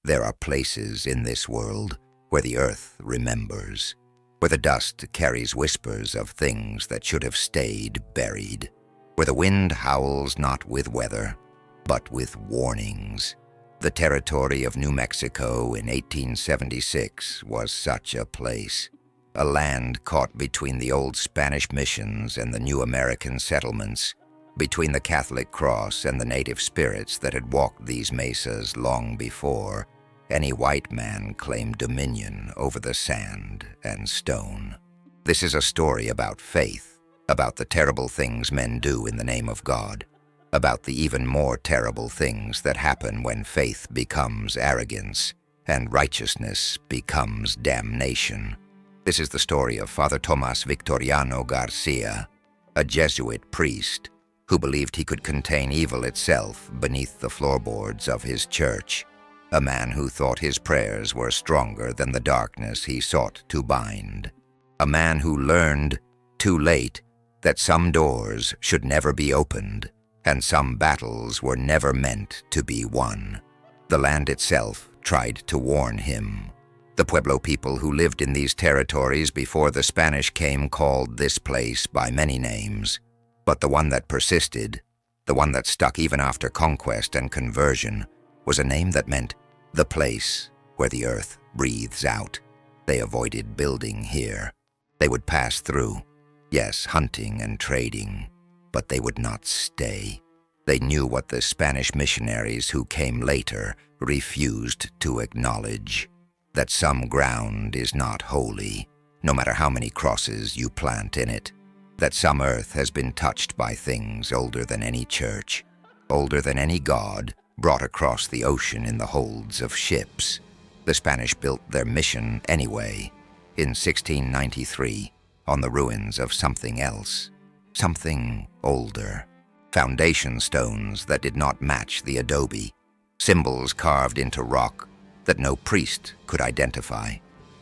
There are places in this world where the earth remembers, where the dust carries whispers of things that should have stayed buried, where the wind howls not with weather, but with warnings. The territory of New Mexico in 1876 was such a place, a land caught between the old Spanish missions and the new American settlements, between the Catholic cross and the native spirits that had walked these mesas long before any white man claimed dominion over the sand and stone. This is a story about faith, about the terrible things men do in the name of God, about the even more terrible things that happen when faith becomes arrogance and righteousness becomes damnation. This is the story of Father Tomás García, a Jesuit priest who believed he could contain evil itself beneath the floorboards of his church, a man who thought his prayers were stronger than the darkness he sought to bind, a man who learned, too late, that some doors should never be opened and some battles were never meant to be won. The land itself tried to warn him. The Pueblo people who lived in these territories before the Spanish came called this place by many names, but the one that persisted, the one that stuck even after conquest and conversion, was a name that meant the place where the earth breathes out. They avoided building here. They would pass through, yes, hunting and trading, but they would not stay. They knew what the Spanish missionaries who came later refused to acknowledge, that some ground is not holy, no matter how many crosses you plant in it, that some earth has been touched by things older than any church, older than any god, brought across the ocean in the holds of ships. The Spanish built their mission anyway, in 1693, on the ruins of something else, something older. Foundation stones that did not match the adobe, symbols carved into rock that no priest could identify.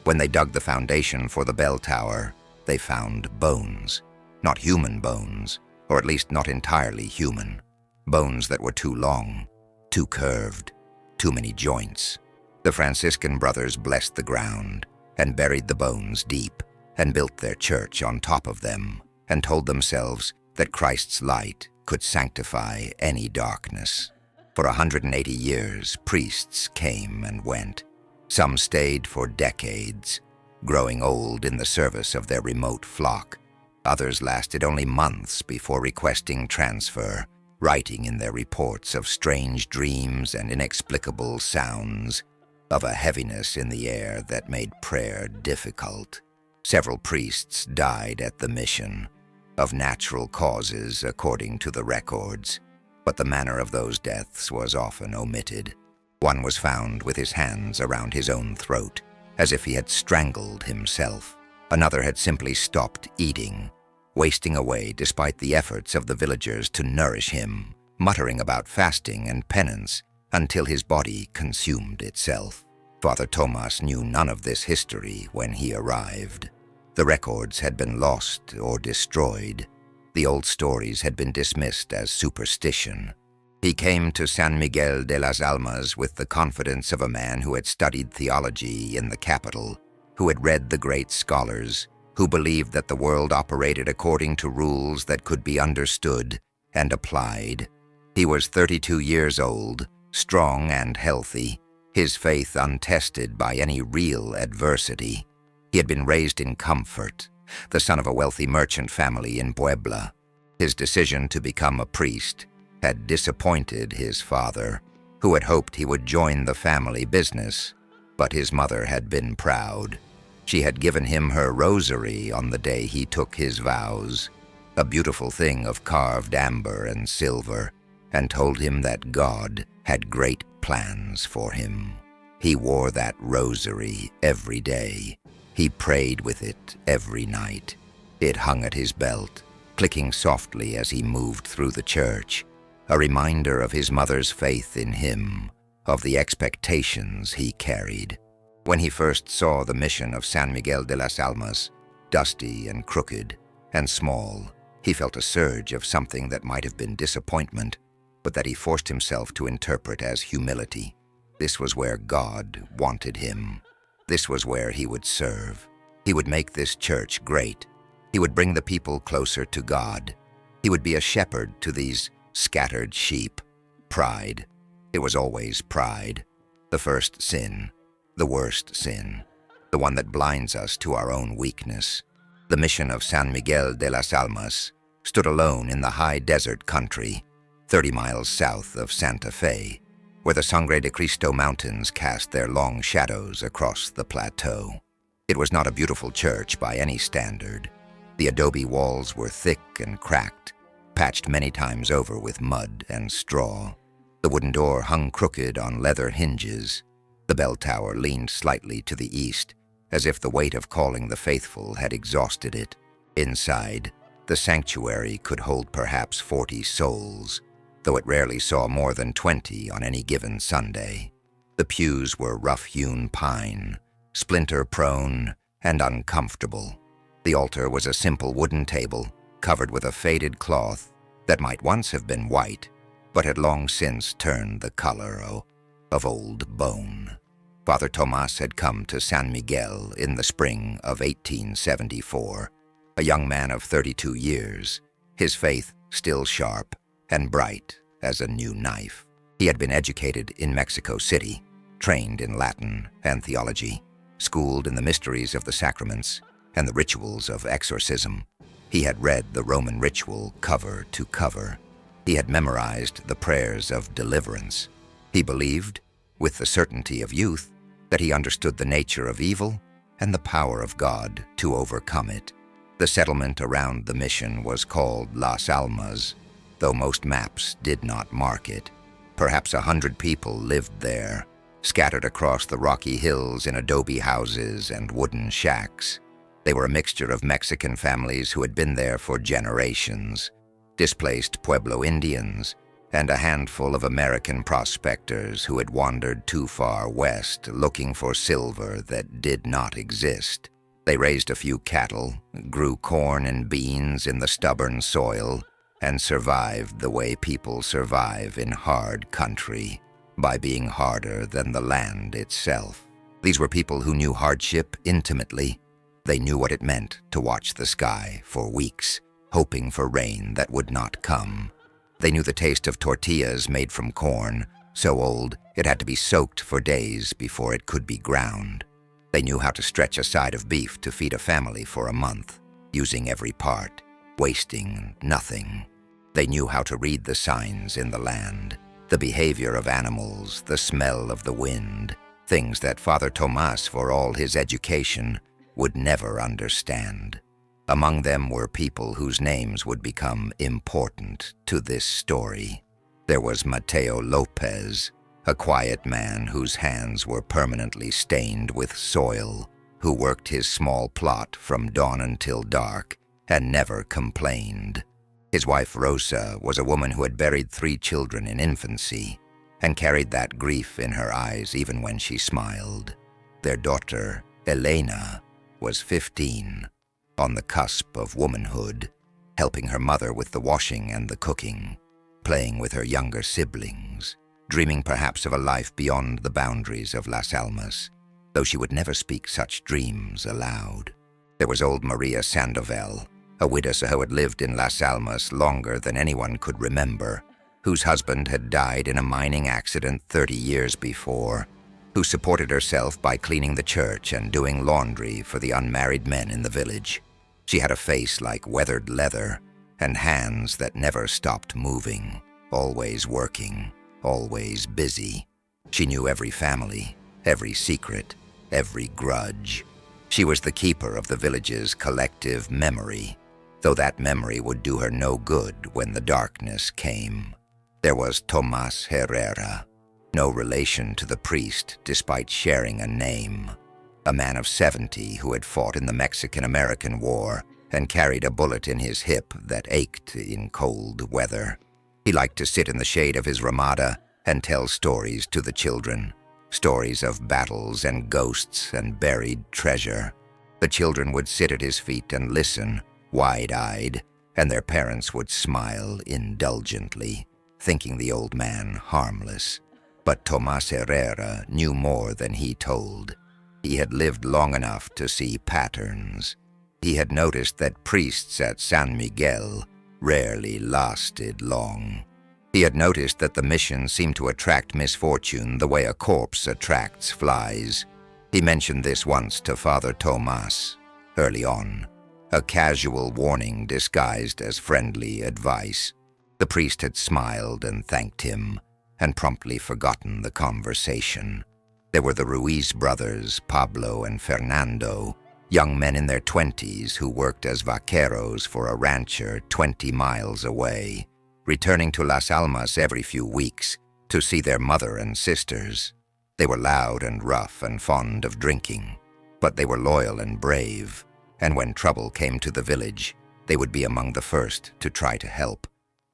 When they dug the foundation for the bell tower, they found bones. Not human bones, or at least not entirely human. Bones that were too long, too curved, too many joints. The Franciscan brothers blessed the ground and buried the bones deep and built their church on top of them and told themselves that Christ's light could sanctify any darkness. For 180 years, priests came and went. Some stayed for decades, growing old in the service of their remote flock. Others lasted only months before requesting transfer, writing in their reports of strange dreams and inexplicable sounds, of a heaviness in the air that made prayer difficult. Several priests died at the mission, of natural causes according to the records, but the manner of those deaths was often omitted. One was found with his hands around his own throat, as if he had strangled himself. Another had simply stopped eating, wasting away despite the efforts of the villagers to nourish him, muttering about fasting and penance until his body consumed itself. Father Tomás knew none of this history when he arrived. The records had been lost or destroyed. The old stories had been dismissed as superstition. He came to San Miguel de las Almas with the confidence of a man who had studied theology in the capital, who had read the great scholars, who believed that the world operated according to rules that could be understood and applied. He was 32 years old, strong and healthy, his faith untested by any real adversity. He had been raised in comfort, the son of a wealthy merchant family in Puebla. His decision to become a priest had disappointed his father, who had hoped he would join the family business, but his mother had been proud. She had given him her rosary on the day he took his vows, a beautiful thing of carved amber and silver, and told him that God had great plans for him. He wore that rosary every day. He prayed with it every night. It hung at his belt, clicking softly as he moved through the church, a reminder of his mother's faith in him, of the expectations he carried. When he first saw the mission of San Miguel de las Almas, dusty and crooked and small, he felt a surge of something that might have been disappointment, but that he forced himself to interpret as humility. This was where God wanted him. This was where he would serve. He would make this church great. He would bring the people closer to God. He would be a shepherd to these scattered sheep. Pride. It was always pride. The first sin. The worst sin. The one that blinds us to our own weakness. The mission of San Miguel de las Almas stood alone in the high desert country, 30 miles south of Santa Fe, where the Sangre de Cristo mountains cast their long shadows across the plateau. It was not a beautiful church by any standard. The adobe walls were thick and cracked, patched many times over with mud and straw. The wooden door hung crooked on leather hinges. The bell tower leaned slightly to the east, as if the weight of calling the faithful had exhausted it. Inside, the sanctuary could hold perhaps 40 souls, though it rarely saw more than 20 on any given Sunday. The pews were rough-hewn pine, splinter-prone and uncomfortable. The altar was a simple wooden table covered with a faded cloth that might once have been white, but had long since turned the color of old bone. Father Tomás had come to San Miguel in the spring of 1874, a young man of 32 years, his faith still sharp and bright as a new knife. He had been educated in Mexico City, trained in Latin and theology, schooled in the mysteries of the sacraments and the rituals of exorcism. He had read the Roman ritual cover to cover. He had memorized the prayers of deliverance. He believed, with the certainty of youth, that he understood the nature of evil and the power of God to overcome it. The settlement around the mission was called Las Almas, though most maps did not mark it. Perhaps 100 people lived there, scattered across the rocky hills in adobe houses and wooden shacks. They were a mixture of Mexican families who had been there for generations, displaced Pueblo Indians, and a handful of American prospectors who had wandered too far west looking for silver that did not exist. They raised a few cattle, grew corn and beans in the stubborn soil, and survived the way people survive in hard country, by being harder than the land itself. These were people who knew hardship intimately. They knew what it meant to watch the sky for weeks, hoping for rain that would not come. They knew the taste of tortillas made from corn, so old it had to be soaked for days before it could be ground. They knew how to stretch a side of beef to feed a family for a month, using every part, wasting nothing. They knew how to read the signs in the land, the behavior of animals, the smell of the wind, things that Father Tomás, for all his education, would never understand. Among them were people whose names would become important to this story. There was Mateo Lopez, a quiet man whose hands were permanently stained with soil, who worked his small plot from dawn until dark and never complained. His wife Rosa was a woman who had buried 3 children in infancy and carried that grief in her eyes even when she smiled. Their daughter, Elena, was 15, on the cusp of womanhood, helping her mother with the washing and the cooking, playing with her younger siblings, dreaming perhaps of a life beyond the boundaries of Las Almas, though she would never speak such dreams aloud. There was old Maria Sandoval, a widow who had lived in Las Almas longer than anyone could remember, whose husband had died in a mining accident 30 years before, who supported herself by cleaning the church and doing laundry for the unmarried men in the village. She had a face like weathered leather and hands that never stopped moving, always working, always busy. She knew every family, every secret, every grudge. She was the keeper of the village's collective memory, though that memory would do her no good when the darkness came. There was Tomás Herrera, no relation to the priest despite sharing a name, a man of 70 who had fought in the Mexican-American War and carried a bullet in his hip that ached in cold weather. He liked to sit in the shade of his ramada and tell stories to the children, stories of battles and ghosts and buried treasure. The children would sit at his feet and listen, wide-eyed, and their parents would smile indulgently, thinking the old man harmless. But Tomás Herrera knew more than he told. He had lived long enough to see patterns. He had noticed that priests at San Miguel rarely lasted long. He had noticed that the mission seemed to attract misfortune the way a corpse attracts flies. He mentioned this once to Father Tomás, early on, a casual warning disguised as friendly advice. The priest had smiled and thanked him, and promptly forgotten the conversation. There were the Ruiz brothers, Pablo and Fernando, young men in their 20s who worked as vaqueros for a rancher 20 miles away, returning to Las Almas every few weeks to see their mother and sisters. They were loud and rough and fond of drinking, but they were loyal and brave, and when trouble came to the village, they would be among the first to try to help,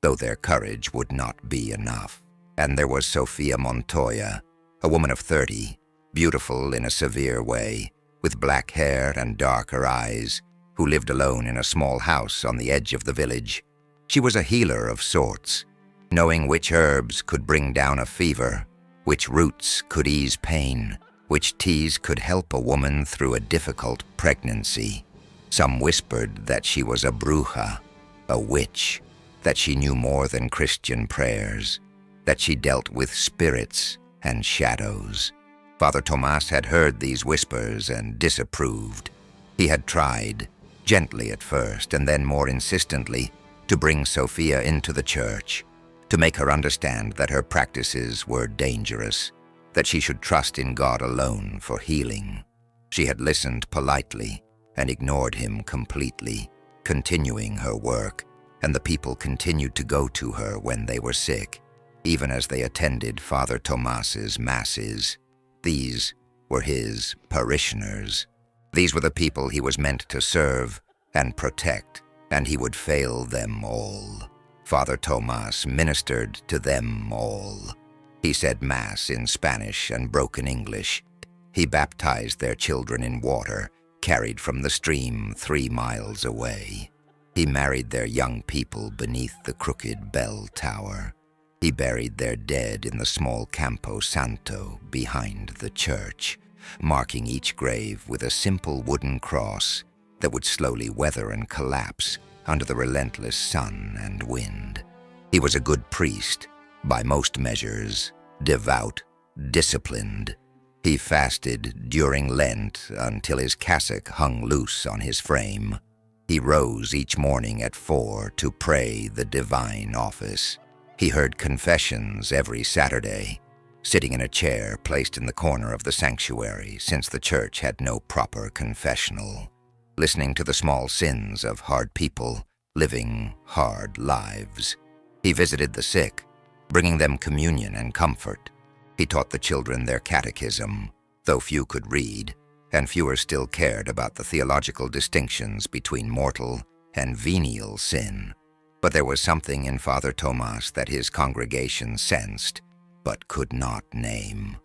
though their courage would not be enough. And there was Sofia Montoya, a woman of 30, beautiful in a severe way, with black hair and darker eyes, who lived alone in a small house on the edge of the village. She was a healer of sorts, knowing which herbs could bring down a fever, which roots could ease pain, which teas could help a woman through a difficult pregnancy. Some whispered that she was a bruja, a witch, that she knew more than Christian prayers, that she dealt with spirits and shadows. Father Tomás had heard these whispers and disapproved. He had tried, gently at first and then more insistently, to bring Sofia into the church, to make her understand that her practices were dangerous, that she should trust in God alone for healing. She had listened politely and ignored him completely, continuing her work, and the people continued to go to her when they were sick, even as they attended Father Tomás's masses. These were his parishioners. These were the people he was meant to serve and protect, and he would fail them all. Father Tomás ministered to them all. He said Mass in Spanish and broken English. He baptized their children in water, carried from the stream 3 miles away. He married their young people beneath the crooked bell tower. He buried their dead in the small Campo Santo behind the church, marking each grave with a simple wooden cross that would slowly weather and collapse under the relentless sun and wind. He was a good priest, by most measures, devout, disciplined. He fasted during Lent until his cassock hung loose on his frame. He rose each morning at 4 to pray the divine office. He heard confessions every Saturday, sitting in a chair placed in the corner of the sanctuary since the church had no proper confessional, listening to the small sins of hard people living hard lives. He visited the sick, bringing them communion and comfort. He taught the children their catechism, though few could read, and fewer still cared about the theological distinctions between mortal and venial sin. But there was something in Father Tomás that his congregation sensed, but could not name.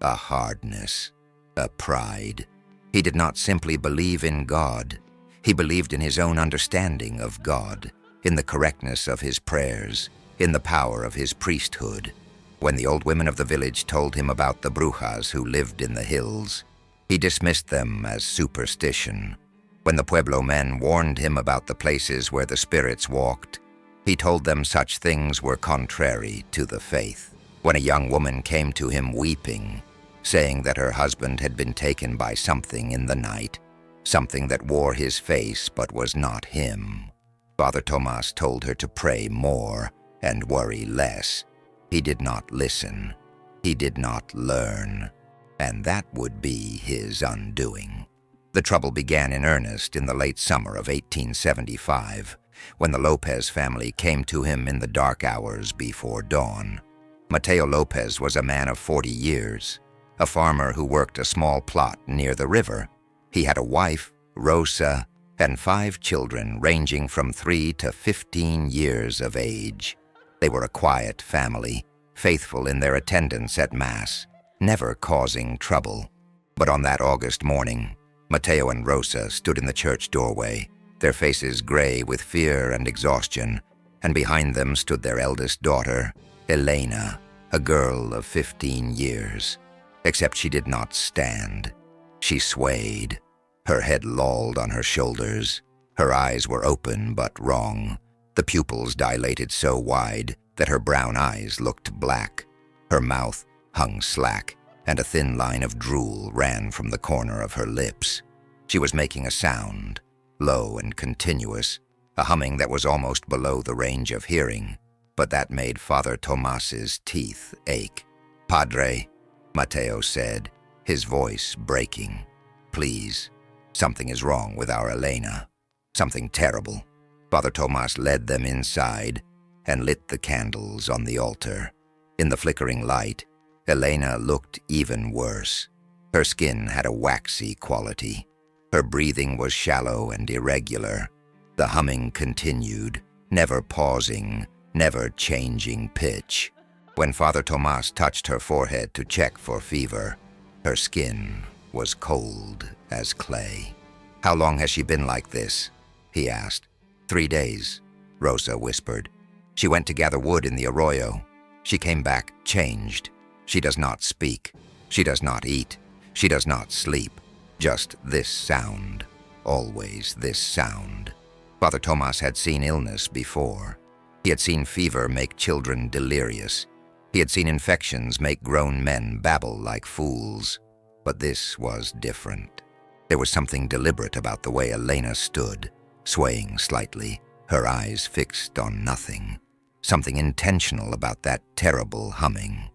A hardness, a pride. He did not simply believe in God. He believed in his own understanding of God, in the correctness of his prayers, in the power of his priesthood. When the old women of the village told him about the brujas who lived in the hills, he dismissed them as superstition. When the Pueblo men warned him about the places where the spirits walked, he told them such things were contrary to the faith. When a young woman came to him weeping, saying that her husband had been taken by something in the night, something that wore his face but was not him, Father Tomás told her to pray more and worry less. He did not listen. He did not learn. And that would be his undoing. The trouble began in earnest in the late summer of 1875, when the Lopez family came to him in the dark hours before dawn. Mateo Lopez was a man of 40 years, a farmer who worked a small plot near the river. He had a wife, Rosa, and 5 children ranging from 3 to 15 years of age. They were a quiet family, faithful in their attendance at Mass, never causing trouble. But on that August morning, Mateo and Rosa stood in the church doorway, their faces gray with fear and exhaustion, and behind them stood their eldest daughter, Elena, a girl of 15 years, except she did not stand. She swayed. Her head lolled on her shoulders. Her eyes were open but wrong, the pupils dilated so wide that her brown eyes looked black. Her mouth hung slack, and a thin line of drool ran from the corner of her lips. She was making a sound, low and continuous, a humming that was almost below the range of hearing, but that made Father Tomas's teeth ache. "Padre," Mateo said, his voice breaking, "please, something is wrong with our Elena. Something terrible." Father Tomas led them inside and lit the candles on the altar. In the flickering light, Elena looked even worse. Her skin had a waxy quality. Her breathing was shallow and irregular. The humming continued, never pausing, never changing pitch. When Father Tomas touched her forehead to check for fever, her skin was cold as clay. "How long has she been like this?" he asked. 3 days, Rosa whispered. "She went to gather wood in the arroyo. She came back changed. She does not speak. She does not eat. She does not sleep. Just this sound. Always this sound." Father Tomas had seen illness before. He had seen fever make children delirious. He had seen infections make grown men babble like fools. But this was different. There was something deliberate about the way Elena stood, swaying slightly, her eyes fixed on nothing. Something intentional about that terrible humming.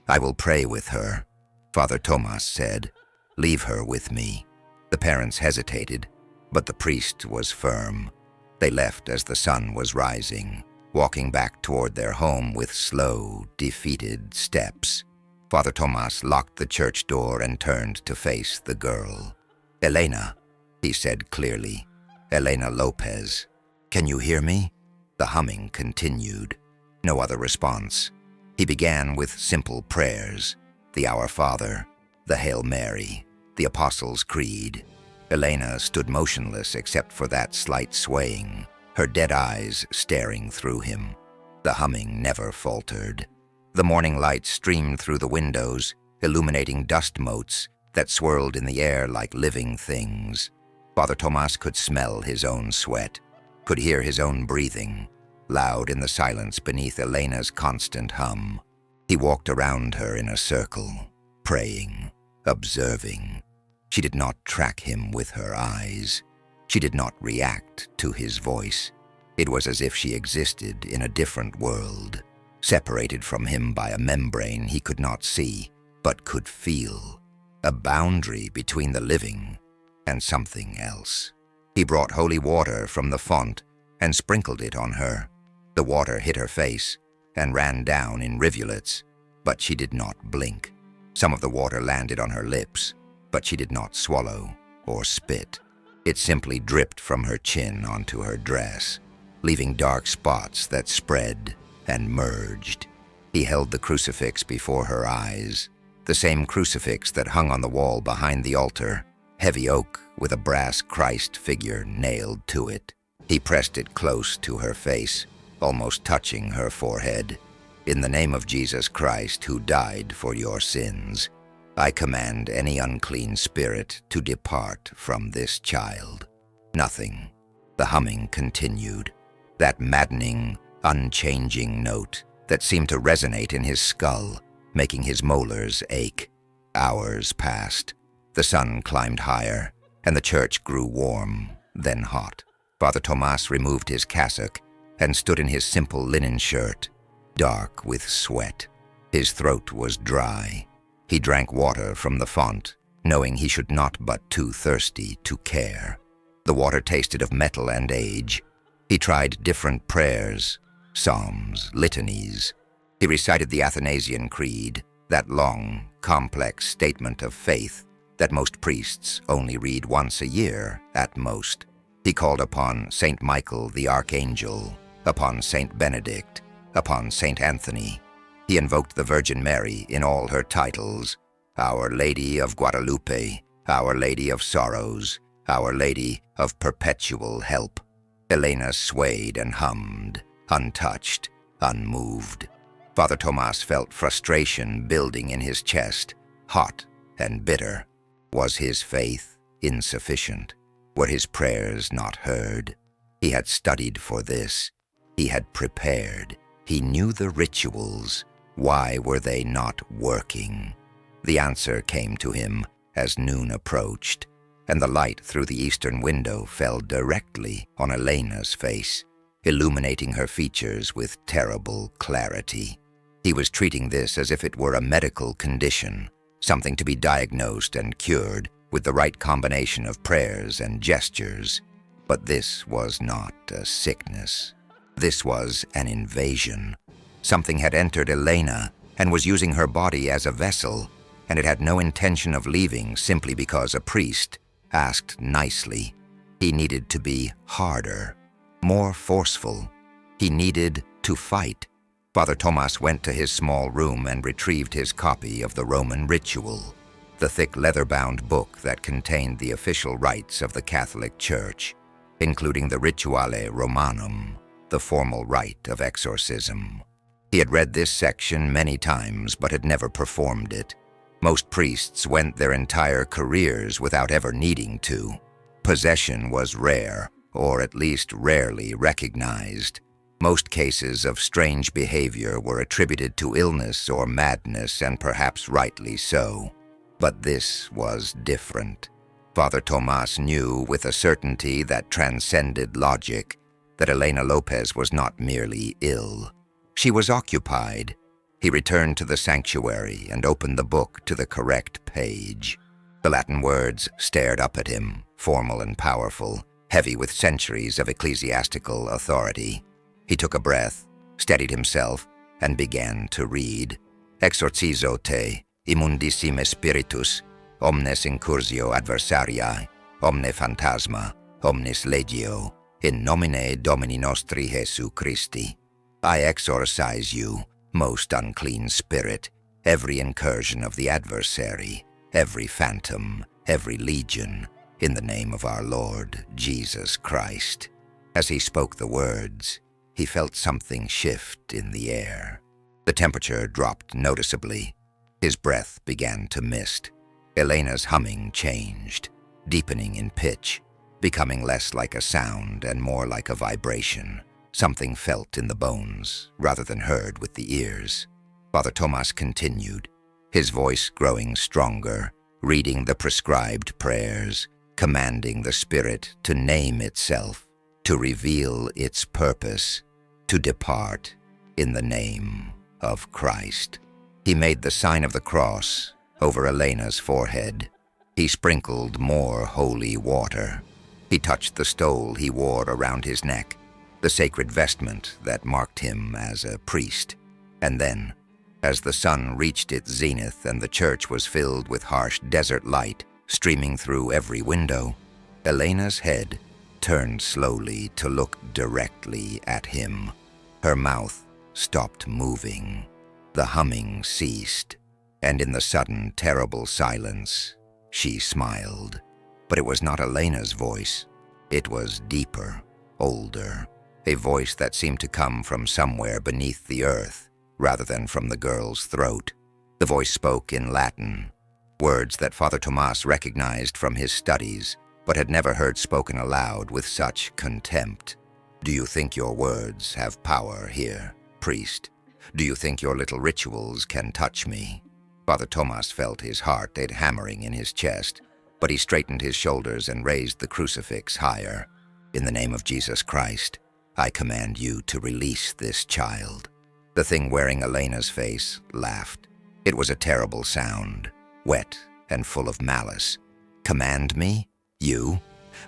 "I will pray with her," Father Tomas said. "Leave her with me." The parents hesitated, but the priest was firm. They left as the sun was rising, walking back toward their home with slow, defeated steps. Father Tomas locked the church door and turned to face the girl. "Elena," he said clearly. "Elena Lopez. Can you hear me?" The humming continued. No other response. He began with simple prayers, the Our Father, the Hail Mary, the Apostles' Creed. Elena stood motionless except for that slight swaying, her dead eyes staring through him. The humming never faltered. The morning light streamed through the windows, illuminating dust motes that swirled in the air like living things. Father Tomas could smell his own sweat, could hear his own breathing, loud in the silence beneath Elena's constant hum. He walked around her in a circle, praying, observing. She did not track him with her eyes. She did not react to his voice. It was as if she existed in a different world, separated from him by a membrane he could not see, but could feel, a boundary between the living and something else. He brought holy water from the font and sprinkled it on her. The water hit her face and ran down in rivulets, but she did not blink. Some of the water landed on her lips, but she did not swallow or spit. It simply dripped from her chin onto her dress, leaving dark spots that spread and merged. He held the crucifix before her eyes, the same crucifix that hung on the wall behind the altar, heavy oak with a brass Christ figure nailed to it. He pressed it close to her face, almost touching her forehead. "In the name of Jesus Christ, who died for your sins, I command any unclean spirit to depart from this child." Nothing. The humming continued, that maddening, unchanging note that seemed to resonate in his skull, making his molars ache. Hours passed. The sun climbed higher, and the church grew warm, then hot. Father Tomas removed his cassock and stood in his simple linen shirt, dark with sweat. His throat was dry. He drank water from the font, knowing he should not but too thirsty to care. The water tasted of metal and age. He tried different prayers, psalms, litanies. He recited the Athanasian Creed, that long, complex statement of faith that most priests only read once a year at most. He called upon Saint Michael the Archangel, upon Saint Benedict, upon Saint Anthony. He invoked the Virgin Mary in all her titles: Our Lady of Guadalupe, Our Lady of Sorrows, Our Lady of Perpetual Help. Elena swayed and hummed, untouched, unmoved. Father Tomás felt frustration building in his chest, hot and bitter. Was his faith insufficient? Were his prayers not heard? He had studied for this. He had prepared. He knew the rituals. Why were they not working? The answer came to him as noon approached, and the light through the eastern window fell directly on Elena's face, illuminating her features with terrible clarity. He was treating this as if it were a medical condition, something to be diagnosed and cured with the right combination of prayers and gestures. But this was not a sickness. This was an invasion. Something had entered Elena and was using her body as a vessel, and it had no intention of leaving simply because a priest asked nicely. He needed to be harder, more forceful. He needed to fight. Father Tomás went to his small room and retrieved his copy of the Roman ritual, the thick leather-bound book that contained the official rites of the Catholic Church, including the Rituale Romanum, the formal rite of exorcism. He had read this section many times but had never performed it. Most priests went their entire careers without ever needing to. Possession was rare, or at least rarely recognized. Most cases of strange behavior were attributed to illness or madness, and perhaps rightly so. But this was different. Father Tomás knew with a certainty that transcended logic that Elena Lopez was not merely ill. She was occupied. He returned to the sanctuary and opened the book to the correct page. The Latin words stared up at him, formal and powerful, heavy with centuries of ecclesiastical authority. He took a breath, steadied himself, and began to read. Exorcizo te, immundissime spiritus, omnes incursio adversariae, omne phantasma, omnis legio, in nomine Domini nostri Jesu Christi. I exorcise you, most unclean spirit, every incursion of the adversary, every phantom, every legion, in the name of our Lord Jesus Christ. As he spoke the words, he felt something shift in the air. The temperature dropped noticeably. His breath began to mist. Elena's humming changed, deepening in pitch, becoming less like a sound and more like a vibration, something felt in the bones rather than heard with the ears. Father Tomás continued, his voice growing stronger, reading the prescribed prayers, commanding the spirit to name itself, to reveal its purpose, to depart in the name of Christ. He made the sign of the cross over Elena's forehead. He sprinkled more holy water. He touched the stole he wore around his neck, the sacred vestment that marked him as a priest. And then, as the sun reached its zenith and the church was filled with harsh desert light streaming through every window, Elena's head turned slowly to look directly at him. Her mouth stopped moving. The humming ceased, and in the sudden, terrible silence, she smiled. But it was not Elena's voice. It was deeper, older, a voice that seemed to come from somewhere beneath the earth, rather than from the girl's throat. The voice spoke in Latin, words that Father Tomás recognized from his studies, but had never heard spoken aloud with such contempt. Do you think your words have power here, priest? Do you think your little rituals can touch me? Father Tomás felt his heart hammering in his chest, but he straightened his shoulders and raised the crucifix higher. In the name of Jesus Christ, I command you to release this child. The thing wearing Elena's face laughed. It was a terrible sound, wet and full of malice. Command me? You?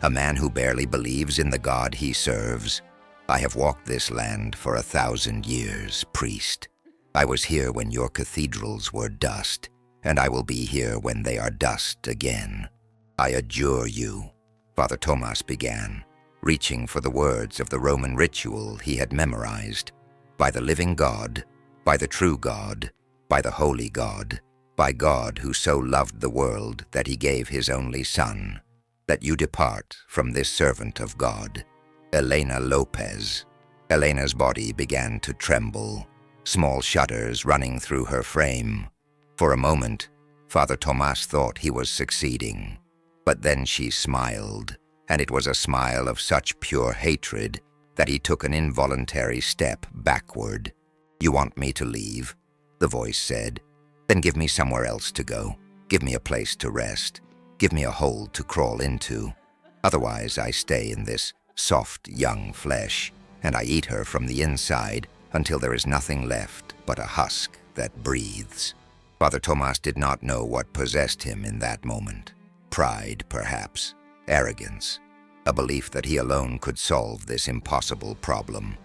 A man who barely believes in the God he serves? I have walked this land for 1,000 years, priest. I was here when your cathedrals were dust, and I will be here when they are dust again. I adjure you, Father Tomás began, reaching for the words of the Roman ritual he had memorized. By the living God, by the true God, by the holy God, by God who so loved the world that he gave his only Son, that you depart from this servant of God, Elena Lopez. Elena's body began to tremble. small shudders running through her frame. For a moment, Father Tomás thought he was succeeding. But then she smiled, and it was a smile of such pure hatred that he took an involuntary step backward. "You want me to leave?" the voice said. "Then give me somewhere else to go. Give me a place to rest. Give me a hole to crawl into. Otherwise, I stay in this soft, young flesh, and I eat her from the inside until there is nothing left but a husk that breathes." Father Tomás did not know what possessed him in that moment. Pride, perhaps. Arrogance. A belief that he alone could solve this impossible problem.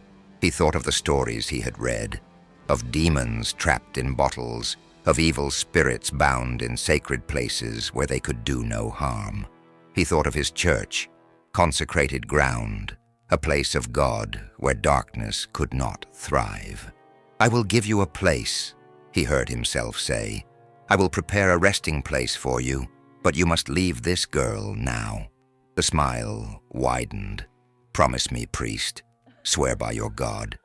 He thought of the stories he had read, of demons trapped in bottles, of evil spirits bound in sacred places where they could do no harm. He thought of his church, consecrated ground, a place of God where darkness could not thrive. "I will give you a place," he heard himself say. "I will prepare a resting place for you, but you must leave this girl now." The smile widened. "Promise me, priest. Swear by your God."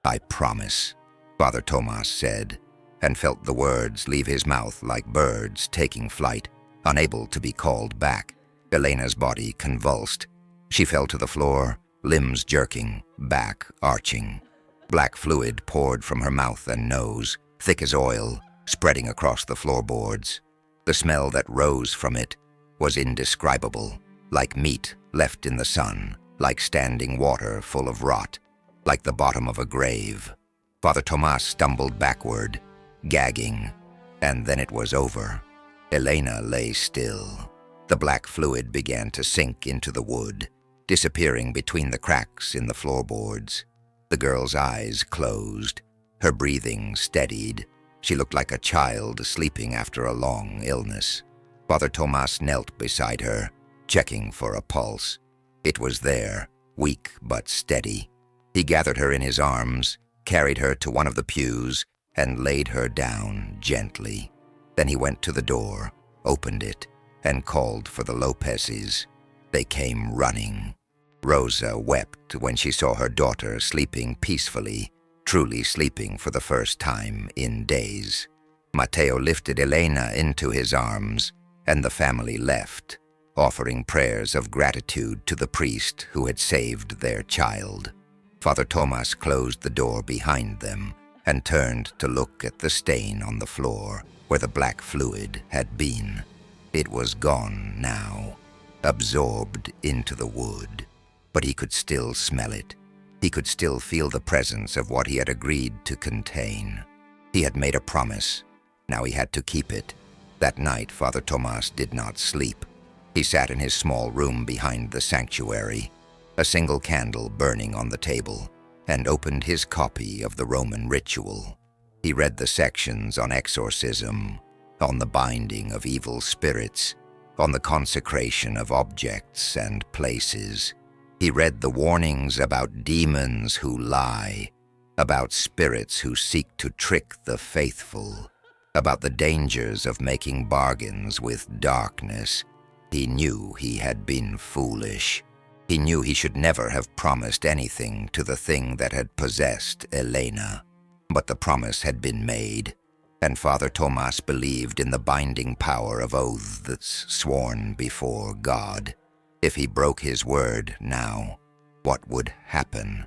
"I promise," Father Tomás said, and felt the words leave his mouth like birds taking flight, unable to be called back. Elena's body convulsed. She fell to the floor, limbs jerking, back arching. Black fluid poured from her mouth and nose, thick as oil, spreading across the floorboards. The smell that rose from it was indescribable, like meat left in the sun, like standing water full of rot, like the bottom of a grave. Father Tomás stumbled backward, gagging, and then it was over. Elena lay still. The black fluid began to sink into the wood, disappearing between the cracks in the floorboards. The girl's eyes closed. Her breathing steadied. She looked like a child sleeping after a long illness. Father Tomás knelt beside her, checking for a pulse. It was there, weak but steady. He gathered her in his arms, carried her to one of the pews, and laid her down gently. Then he went to the door, opened it, and called for the Lopezes. They came running. Rosa wept when she saw her daughter sleeping peacefully, truly sleeping for the first time in days. Mateo lifted Elena into his arms, and the family left, offering prayers of gratitude to the priest who had saved their child. Father Tomás closed the door behind them and turned to look at the stain on the floor where the black fluid had been. It was gone now, absorbed into the wood, but he could still smell it. He could still feel the presence of what he had agreed to contain. He had made a promise. Now he had to keep it. That night, Father Tomás did not sleep. He sat in his small room behind the sanctuary, a single candle burning on the table, and opened his copy of the Roman ritual. He read the sections on exorcism, on the binding of evil spirits, on the consecration of objects and places. He read the warnings about demons who lie, about spirits who seek to trick the faithful, about the dangers of making bargains with darkness. He knew he had been foolish. He knew he should never have promised anything to the thing that had possessed Elena. But the promise had been made, and Father Tomás believed in the binding power of oaths sworn before God. If he broke his word now, what would happen?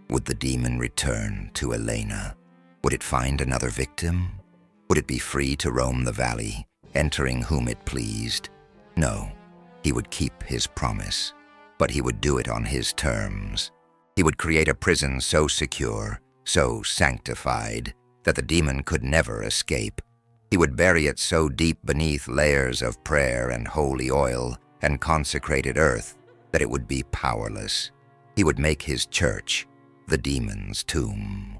Would the demon return to Elena? Would it find another victim? Would it be free to roam the valley, entering whom it pleased? No, he would keep his promise, but he would do it on his terms. He would create a prison so secure, so sanctified, that the demon could never escape. He would bury it so deep beneath layers of prayer and holy oil and consecrated earth that it would be powerless. He would make his church the demon's tomb.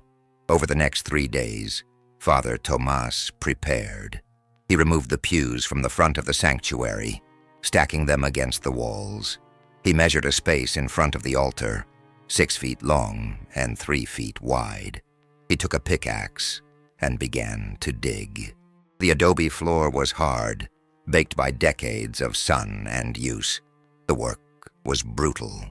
Over the next 3 days, Father Tomás prepared. He removed the pews from the front of the sanctuary, stacking them against the walls. He measured a space in front of the altar, 6 feet long and 3 feet wide. He took a pickaxe and began to dig. The adobe floor was hard, baked by decades of sun and use. The work was brutal.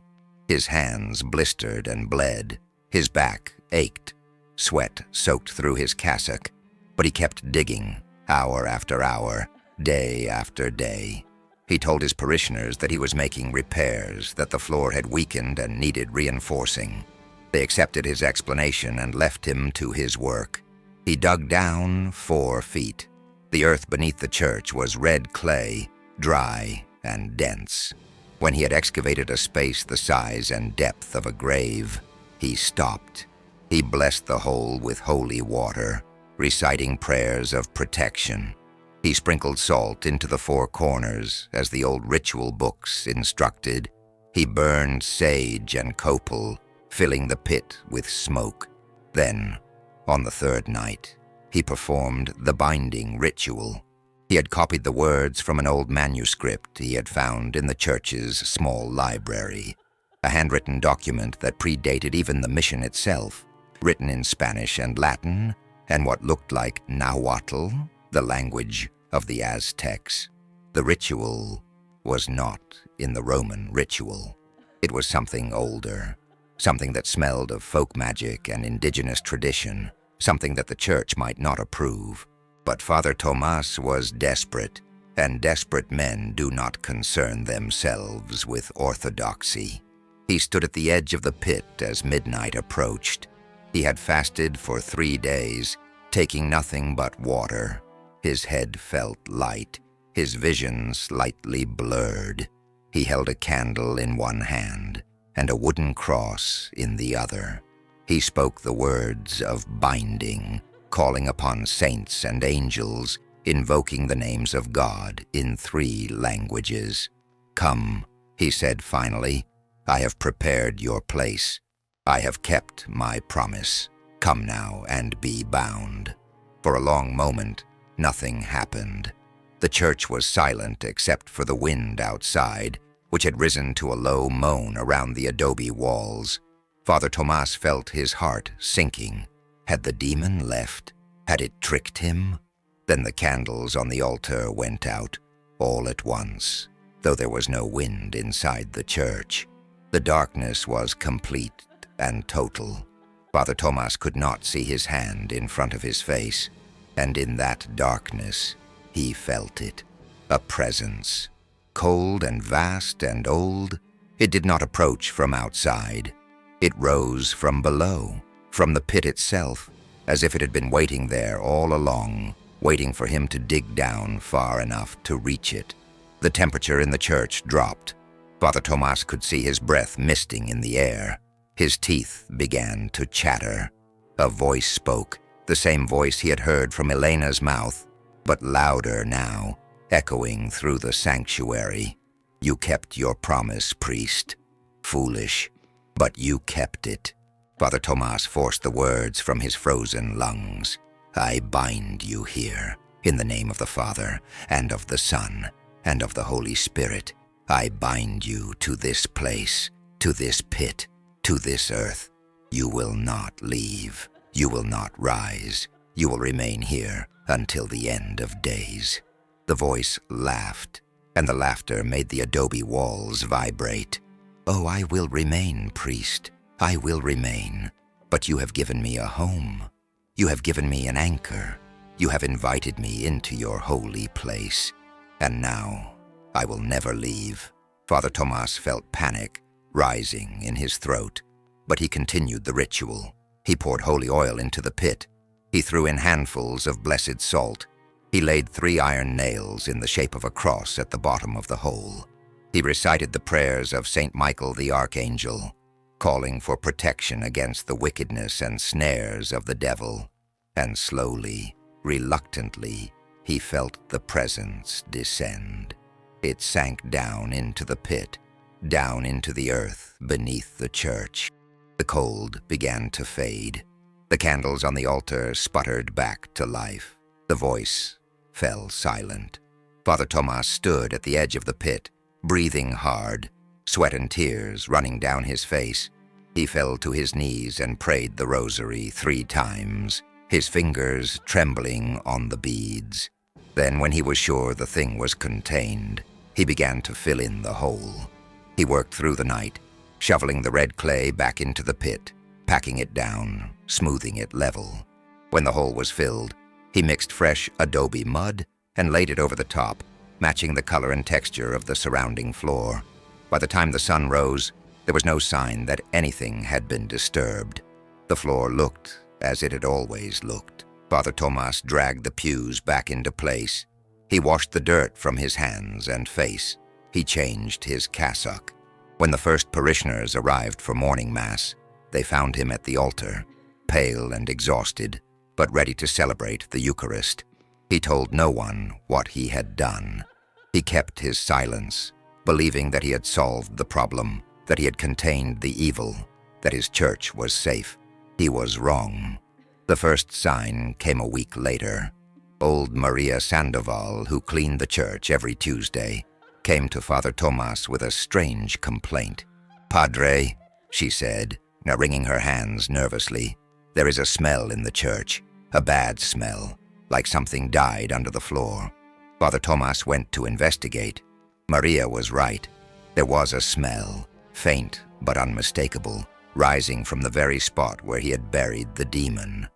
His hands blistered and bled. His back ached. sweat soaked through his cassock, but he kept digging, hour after hour, day after day. He told his parishioners that he was making repairs, that the floor had weakened and needed reinforcing. They accepted his explanation and left him to his work. He dug down 4 feet. The earth beneath the church was red clay, dry and dense. When he had excavated a space the size and depth of a grave, he stopped. He blessed the hole with holy water, reciting prayers of protection. He sprinkled salt into the 4 corners, as the old ritual books instructed. He burned sage and copal, filling the pit with smoke. Then, on the 3rd night, he performed the binding ritual. He had copied the words from an old manuscript he had found in the church's small library, a handwritten document that predated even the mission itself, written in Spanish and Latin and what looked like Nahuatl, the language of the Aztecs. The ritual was not in the Roman ritual. It was something older, something that smelled of folk magic and indigenous tradition, something that the church might not approve. But Father Tomás was desperate, and desperate men do not concern themselves with orthodoxy. He stood at the edge of the pit as midnight approached. He had fasted for 3 days, taking nothing but water. His head felt light, his vision slightly blurred. He held a candle in one hand and a wooden cross in the other. He spoke the words of binding, calling upon saints and angels, invoking the names of God in 3 languages. "Come," he said finally, "I have prepared your place. I have kept my promise. Come now and be bound." For a long moment, nothing happened. The church was silent except for the wind outside, which had risen to a low moan around the adobe walls. Father Tomás felt his heart sinking. Had the demon left? Had it tricked him? Then the candles on the altar went out, all at once, though there was no wind inside the church. The darkness was complete and total. Father Tomás could not see his hand in front of his face, and in that darkness he felt it, a presence. Cold and vast and old, it did not approach from outside. It rose from below, from the pit itself, as if it had been waiting there all along, waiting for him to dig down far enough to reach it. The temperature in the church dropped. Father Tomás could see his breath misting in the air. His teeth began to chatter. A voice spoke, the same voice he had heard from Elena's mouth, but louder now, echoing through the sanctuary. "You kept your promise, priest. Foolish, but you kept it." Father Tomás forced the words from his frozen lungs. "I bind you here, in the name of the Father, and of the Son, and of the Holy Spirit. I bind you to this place, to this pit, to this earth. You will not leave. You will not rise. You will remain here until the end of days." The voice laughed, and the laughter made the adobe walls vibrate. "Oh, I will remain, priest. I will remain. But you have given me a home. You have given me an anchor. You have invited me into your holy place. And now I will never leave." Father Tomás felt panic rising in his throat, but he continued the ritual. He poured holy oil into the pit. He threw in handfuls of blessed salt. He laid 3 iron nails in the shape of a cross at the bottom of the hole. He recited the prayers of Saint Michael the Archangel, calling for protection against the wickedness and snares of the devil. And slowly, reluctantly, he felt the presence descend. It sank down into the pit, down into the earth beneath the church. The cold began to fade. The candles on the altar sputtered back to life. The voice fell silent. Father Tomás stood at the edge of the pit, breathing hard, sweat and tears running down his face. He fell to his knees and prayed the rosary 3 times, his fingers trembling on the beads. Then, when he was sure the thing was contained, he began to fill in the hole. He worked through the night, shoveling the red clay back into the pit, packing it down, smoothing it level. When the hole was filled, he mixed fresh adobe mud and laid it over the top, matching the color and texture of the surrounding floor. By the time the sun rose, there was no sign that anything had been disturbed. The floor looked as it had always looked. Father Tomás dragged the pews back into place. He washed the dirt from his hands and face. He changed his cassock. When the first parishioners arrived for morning mass, they found him at the altar, pale and exhausted, but ready to celebrate the Eucharist. He told no one what he had done. He kept his silence, believing that he had solved the problem, that he had contained the evil, that his church was safe. He was wrong. The first sign came a week later. Old Maria Sandoval, who cleaned the church every Tuesday, came to Father Tomás with a strange complaint. "Padre," she said, now wringing her hands nervously, "there is a smell in the church, a bad smell, like something died under the floor." Father Tomás went to investigate. Maria was right. There was a smell, faint but unmistakable, rising from the very spot where he had buried the demon.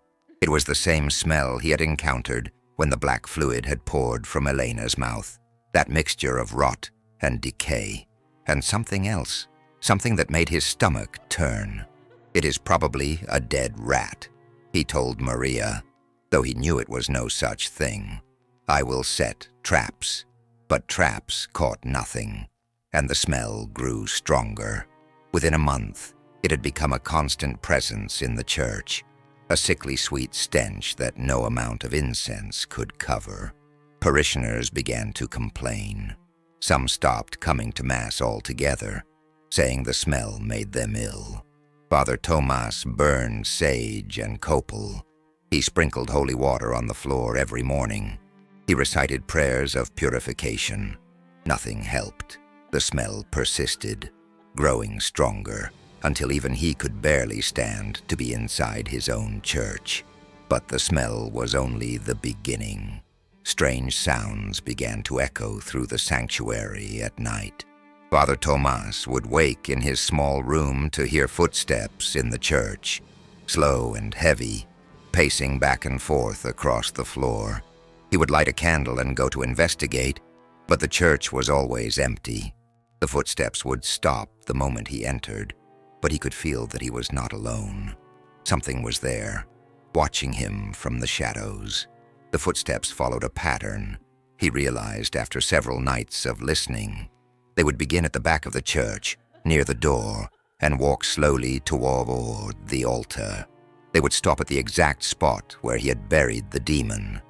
It was the same smell he had encountered when the black fluid had poured from Elena's mouth, that mixture of rot and decay, and something else, something that made his stomach turn. "It is probably a dead rat," he told Maria, though he knew it was no such thing. "I will set traps." But traps caught nothing, and the smell grew stronger. Within a month, it had become a constant presence in the church, a sickly sweet stench that no amount of incense could cover. Parishioners began to complain. Some stopped coming to Mass altogether, saying the smell made them ill. Father Tomás burned sage and copal. He sprinkled holy water on the floor every morning. He recited prayers of purification. Nothing helped. The smell persisted, growing stronger, until even he could barely stand to be inside his own church. But the smell was only the beginning. Strange sounds began to echo through the sanctuary at night. Father Tomás would wake in his small room to hear footsteps in the church, slow and heavy, pacing back and forth across the floor. He would light a candle and go to investigate, but the church was always empty. The footsteps would stop the moment he entered, but he could feel that he was not alone. Something was there, watching him from the shadows. The footsteps followed a pattern, he realized after several nights of listening. They would begin at the back of the church, near the door, and walk slowly toward the altar. They would stop at the exact spot where he had buried the demon.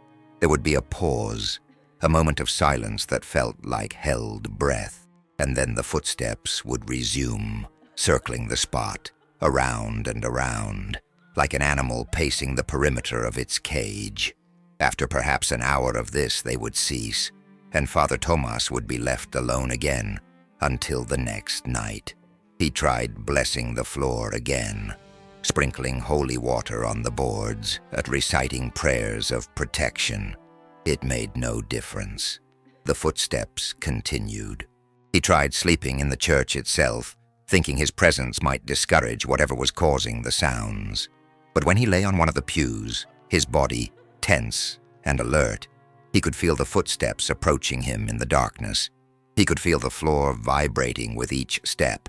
There would be a pause, a moment of silence that felt like held breath, and then the footsteps would resume, circling the spot, around and around, like an animal pacing the perimeter of its cage. After perhaps an hour of this, they would cease, and Father Tomás would be left alone again until the next night. He tried blessing the floor again, sprinkling holy water on the boards, and reciting prayers of protection. It made no difference. The footsteps continued. He tried sleeping in the church itself, thinking his presence might discourage whatever was causing the sounds. But when he lay on one of the pews, his body tense and alert, he could feel the footsteps approaching him in the darkness. He could feel the floor vibrating with each step,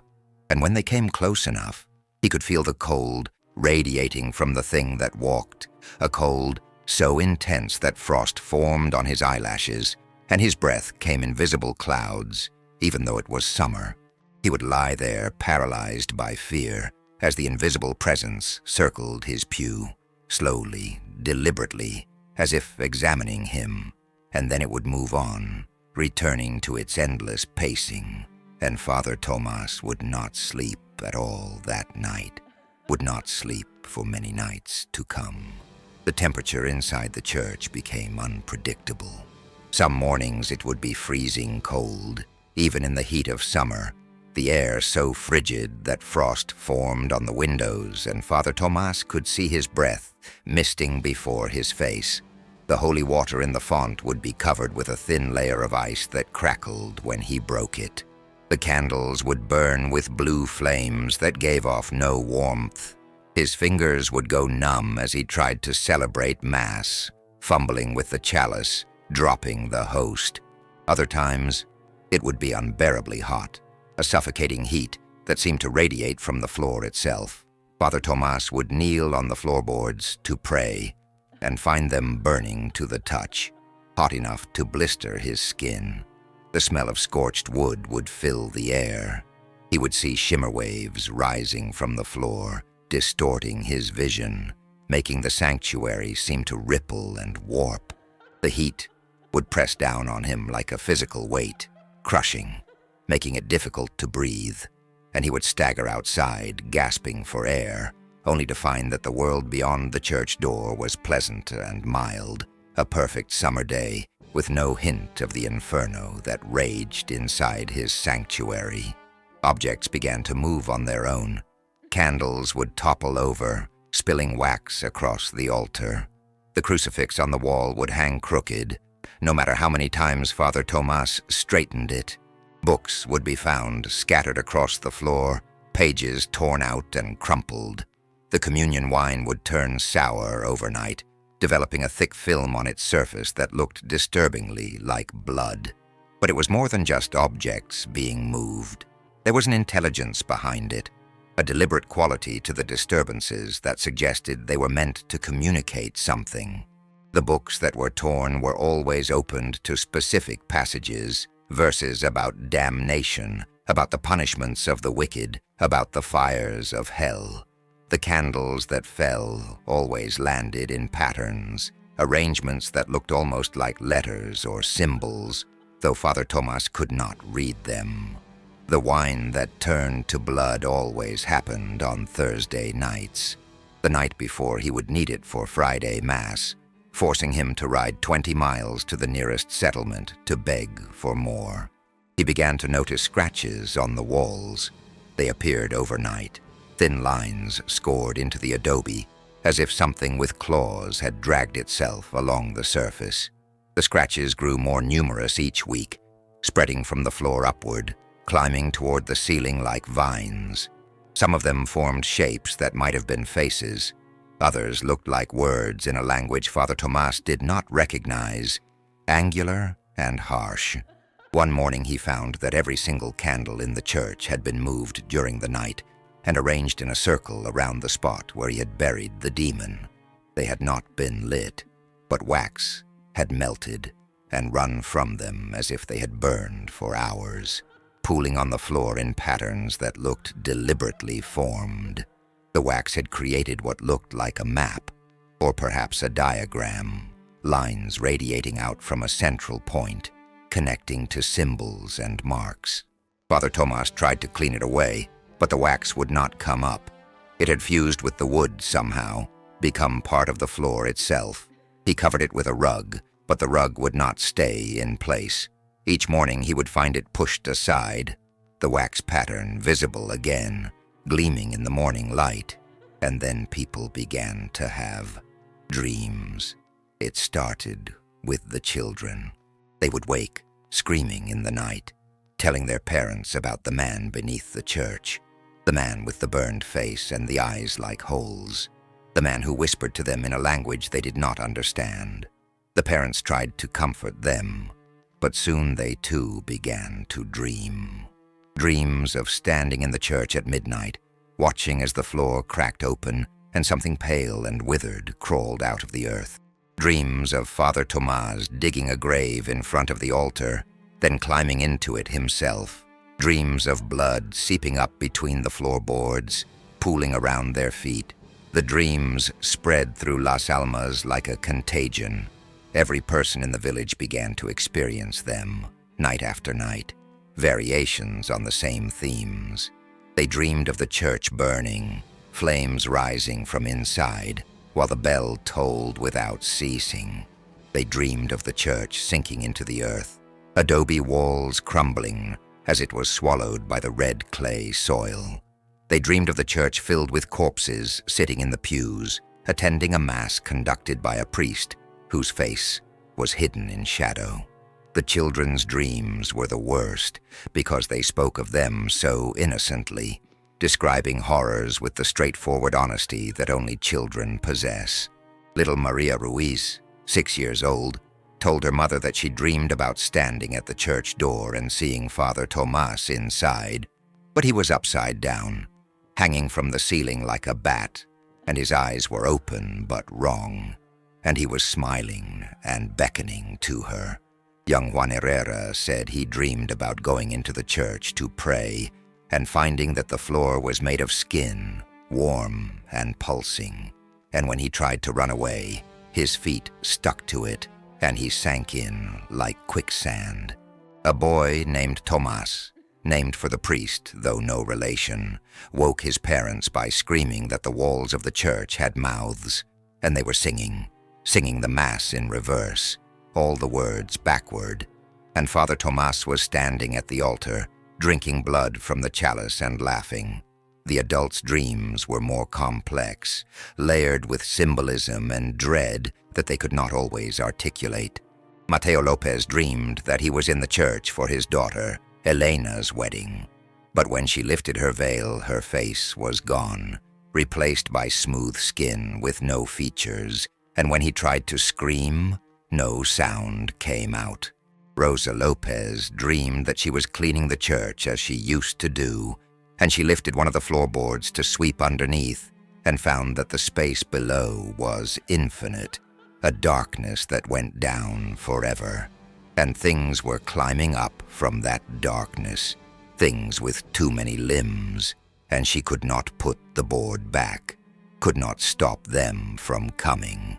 and when they came close enough, he could feel the cold radiating from the thing that walked, a cold so intense that frost formed on his eyelashes, and his breath came in visible clouds, even though it was summer. He would lie there paralyzed by fear as the invisible presence circled his pew, slowly, deliberately, as if examining him, and then it would move on, returning to its endless pacing, and Father Tomás would not sleep at all that night, would not sleep for many nights to come. The temperature inside the church became unpredictable. Some mornings it would be freezing cold, even in the heat of summer, the air so frigid that frost formed on the windows and Father Tomás could see his breath misting before his face. The holy water in the font would be covered with a thin layer of ice that crackled when he broke it. The candles would burn with blue flames that gave off no warmth. His fingers would go numb as he tried to celebrate Mass, fumbling with the chalice, dropping the host. Other times, it would be unbearably hot, a suffocating heat that seemed to radiate from the floor itself. Father Tomás would kneel on the floorboards to pray and find them burning to the touch, hot enough to blister his skin. The smell of scorched wood would fill the air. He would see shimmer waves rising from the floor, distorting his vision, making the sanctuary seem to ripple and warp. The heat would press down on him like a physical weight, crushing, making it difficult to breathe, and he would stagger outside, gasping for air, only to find that the world beyond the church door was pleasant and mild, a perfect summer day with no hint of the inferno that raged inside his sanctuary. Objects began to move on their own. Candles would topple over, spilling wax across the altar. The crucifix on the wall would hang crooked, no matter how many times Father Tomás straightened it. Books would be found scattered across the floor, pages torn out and crumpled. The communion wine would turn sour overnight, developing a thick film on its surface that looked disturbingly like blood. But it was more than just objects being moved. There was an intelligence behind it, a deliberate quality to the disturbances that suggested they were meant to communicate something. The books that were torn were always opened to specific passages, verses about damnation, about the punishments of the wicked, about the fires of hell. The candles that fell always landed in patterns, arrangements that looked almost like letters or symbols, though Father Tomás could not read them. The wine that turned to blood always happened on Thursday nights, the night before he would need it for Friday Mass, forcing him to ride 20 miles to the nearest settlement to beg for more. He began to notice scratches on the walls. They appeared overnight, thin lines scored into the adobe, as if something with claws had dragged itself along the surface. The scratches grew more numerous each week, spreading from the floor upward, climbing toward the ceiling like vines. Some of them formed shapes that might have been faces. Others looked like words in a language Father Tomás did not recognize, angular and harsh. One morning he found that every single candle in the church had been moved during the night and arranged in a circle around the spot where he had buried the demon. They had not been lit, but wax had melted and run from them as if they had burned for hours, pooling on the floor in patterns that looked deliberately formed. The wax had created what looked like a map, or perhaps a diagram, lines radiating out from a central point, connecting to symbols and marks. Father Tomás tried to clean it away, but the wax would not come up. It had fused with the wood somehow, become part of the floor itself. He covered it with a rug, but the rug would not stay in place. Each morning he would find it pushed aside, the wax pattern visible again, gleaming in the morning light, and then people began to have dreams. It started with the children. They would wake, screaming in the night, telling their parents about the man beneath the church, the man with the burned face and the eyes like holes, the man who whispered to them in a language they did not understand. The parents tried to comfort them, but soon they too began to dream. Dreams of standing in the church at midnight, watching as the floor cracked open and something pale and withered crawled out of the earth. Dreams of Father Tomás digging a grave in front of the altar, then climbing into it himself. Dreams of blood seeping up between the floorboards, pooling around their feet. The dreams spread through Las Almas like a contagion. Every person in the village began to experience them, night after night, variations on the same themes. They dreamed of the church burning, flames rising from inside, while the bell tolled without ceasing. They dreamed of the church sinking into the earth, adobe walls crumbling as it was swallowed by the red clay soil. They dreamed of the church filled with corpses sitting in the pews, attending a mass conducted by a priest whose face was hidden in shadow. The children's dreams were the worst because they spoke of them so innocently, describing horrors with the straightforward honesty that only children possess. Little Maria Ruiz, 6 years old, told her mother that she dreamed about standing at the church door and seeing Father Tomás inside, but he was upside down, hanging from the ceiling like a bat, and his eyes were open but wrong, and he was smiling and beckoning to her. Young Juan Herrera said he dreamed about going into the church to pray and finding that the floor was made of skin, warm and pulsing, and when he tried to run away, his feet stuck to it and he sank in like quicksand. A boy named Tomás, named for the priest, though no relation, woke his parents by screaming that the walls of the church had mouths, and they were singing the Mass in reverse, all the words backward, and Father Tomás was standing at the altar, drinking blood from the chalice and laughing. The adults' dreams were more complex, layered with symbolism and dread that they could not always articulate. Mateo Lopez dreamed that he was in the church for his daughter, Elena's wedding. But when she lifted her veil, her face was gone, replaced by smooth skin with no features, and when he tried to scream, no sound came out. Rosa Lopez dreamed that she was cleaning the church as she used to do, and she lifted one of the floorboards to sweep underneath and found that the space below was infinite, a darkness that went down forever. And things were climbing up from that darkness, things with too many limbs, and she could not put the board back, could not stop them from coming.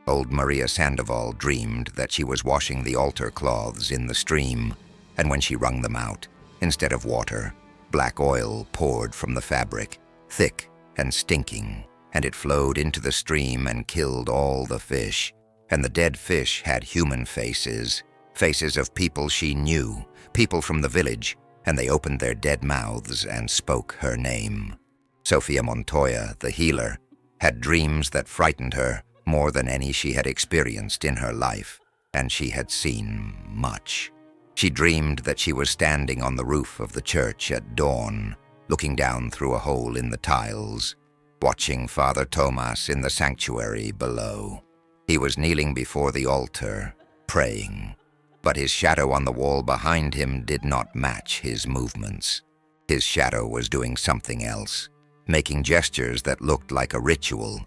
Old Maria Sandoval dreamed that she was washing the altar cloths in the stream, and when she wrung them out, instead of water, black oil poured from the fabric, thick and stinking, and it flowed into the stream and killed all the fish, and the dead fish had human faces, faces of people she knew, people from the village, and they opened their dead mouths and spoke her name. Sofia Montoya, the healer, had dreams that frightened her more than any she had experienced in her life, and she had seen much. She dreamed that she was standing on the roof of the church at dawn, looking down through a hole in the tiles, watching Father Tomás in the sanctuary below. He was kneeling before the altar, praying, but his shadow on the wall behind him did not match his movements. His shadow was doing something else, making gestures that looked like a ritual,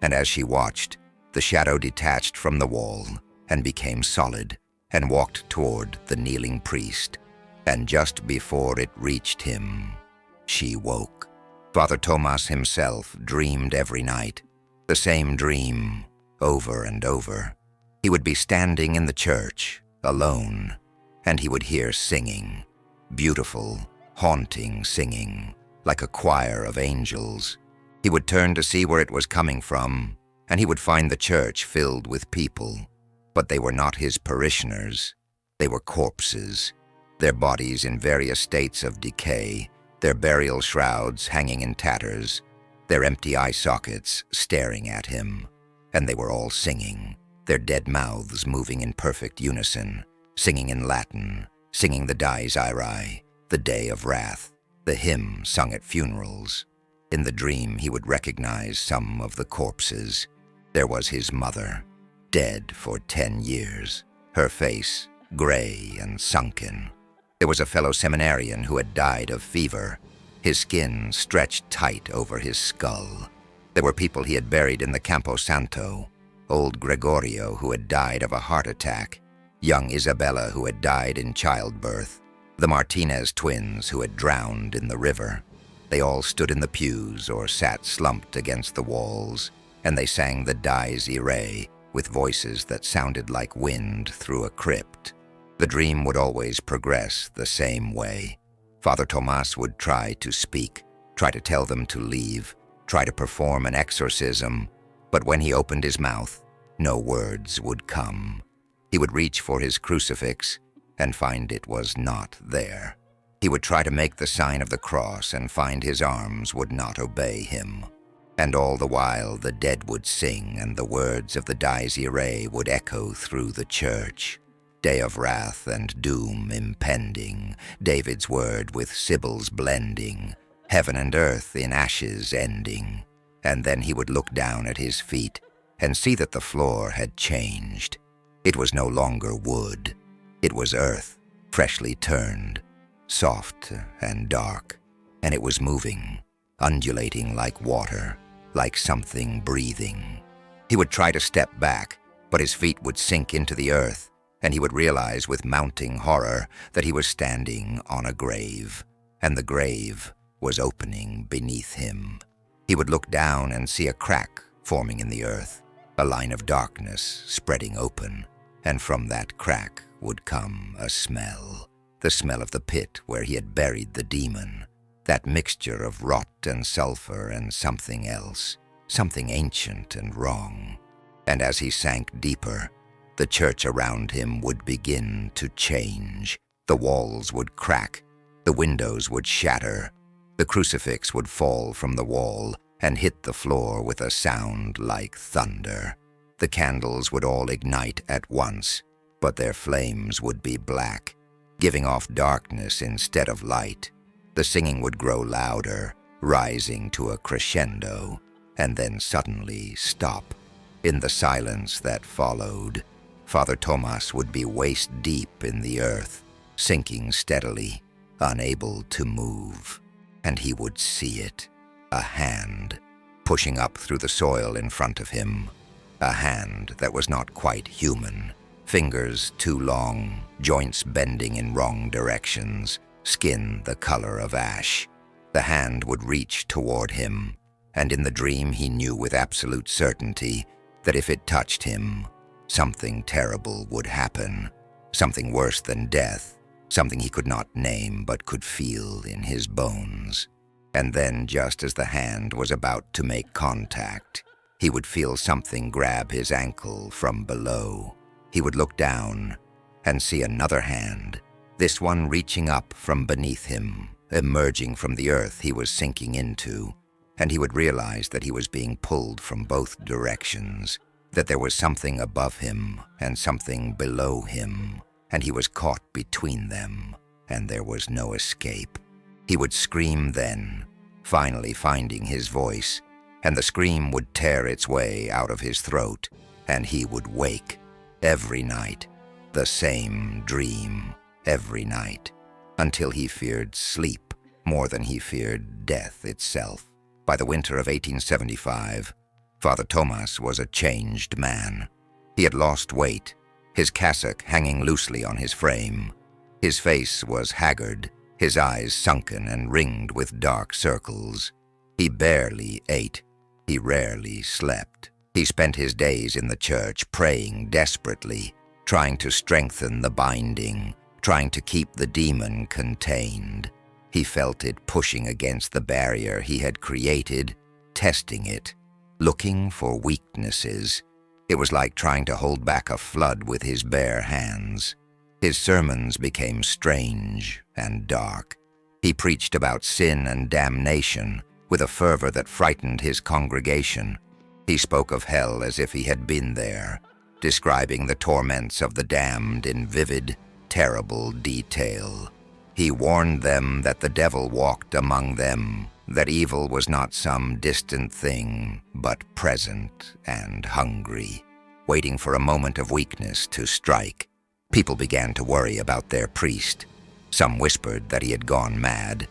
and as she watched, the shadow detached from the wall and became solid and walked toward the kneeling priest, and just before it reached him, she woke. Father Tomás himself dreamed every night, the same dream, over and over. He would be standing in the church, alone, and he would hear singing, beautiful, haunting singing, like a choir of angels. He would turn to see where it was coming from, and he would find the church filled with people. But they were not his parishioners. They were corpses, their bodies in various states of decay, their burial shrouds hanging in tatters, their empty eye sockets staring at him. And they were all singing, their dead mouths moving in perfect unison, singing in Latin, singing the Dies Irae, the Day of Wrath, the hymn sung at funerals. In the dream, he would recognize some of the corpses. There was his mother, dead for 10 years, her face gray and sunken. There was a fellow seminarian who had died of fever, his skin stretched tight over his skull. There were people he had buried in the Campo Santo, old Gregorio who had died of a heart attack, young Isabella who had died in childbirth, the Martinez twins who had drowned in the river. They all stood in the pews or sat slumped against the walls, and they sang the Dies Irae with voices that sounded like wind through a crypt. The dream would always progress the same way. Father Tomás would try to speak, try to tell them to leave, try to perform an exorcism, but when he opened his mouth, no words would come. He would reach for his crucifix and find it was not there. He would try to make the sign of the cross and find his arms would not obey him. And all the while the dead would sing and the words of the Dies Irae would echo through the church. Day of wrath and doom impending, David's word with Sibyl's blending, heaven and earth in ashes ending, and then he would look down at his feet and see that the floor had changed. It was no longer wood. It was earth, freshly turned, soft and dark, and it was moving, undulating like water, like something breathing. He would try to step back, but his feet would sink into the earth, and he would realize with mounting horror that he was standing on a grave, and the grave was opening beneath him. He would look down and see a crack forming in the earth, a line of darkness spreading open, and from that crack would come a smell, the smell of the pit where he had buried the demon, that mixture of rot and sulfur and something else, something ancient and wrong. And as he sank deeper, the church around him would begin to change. The walls would crack, the windows would shatter, the crucifix would fall from the wall and hit the floor with a sound like thunder. The candles would all ignite at once, but their flames would be black, giving off darkness instead of light. The singing would grow louder, rising to a crescendo, and then suddenly stop. In the silence that followed, Father Tomás would be waist-deep in the earth, sinking steadily, unable to move. And he would see it, a hand, pushing up through the soil in front of him, a hand that was not quite human, fingers too long, joints bending in wrong directions, skin the color of ash. The hand would reach toward him, and in the dream he knew with absolute certainty that if it touched him, something terrible would happen, something worse than death, something he could not name but could feel in his bones. And then, just as the hand was about to make contact, he would feel something grab his ankle from below. He would look down and see another hand, this one reaching up from beneath him, emerging from the earth he was sinking into, and he would realize that he was being pulled from both directions, that there was something above him and something below him, and he was caught between them, and there was no escape. He would scream then, finally finding his voice, and the scream would tear its way out of his throat, and he would wake every night, the same dream every night, until he feared sleep more than he feared death itself. By the winter of 1875, Father Tomás was a changed man. He had lost weight, his cassock hanging loosely on his frame. His face was haggard, his eyes sunken and ringed with dark circles. He barely ate. He rarely slept. He spent his days in the church praying desperately, trying to strengthen the binding, trying to keep the demon contained. He felt it pushing against the barrier he had created, testing it, looking for weaknesses. It was like trying to hold back a flood with his bare hands. His sermons became strange and dark. He preached about sin and damnation with a fervor that frightened his congregation. He spoke of hell as if he had been there, describing the torments of the damned in vivid, terrible detail. He warned them that the devil walked among them, that evil was not some distant thing, but present and hungry, waiting for a moment of weakness to strike. People began to worry about their priest. Some whispered that he had gone mad.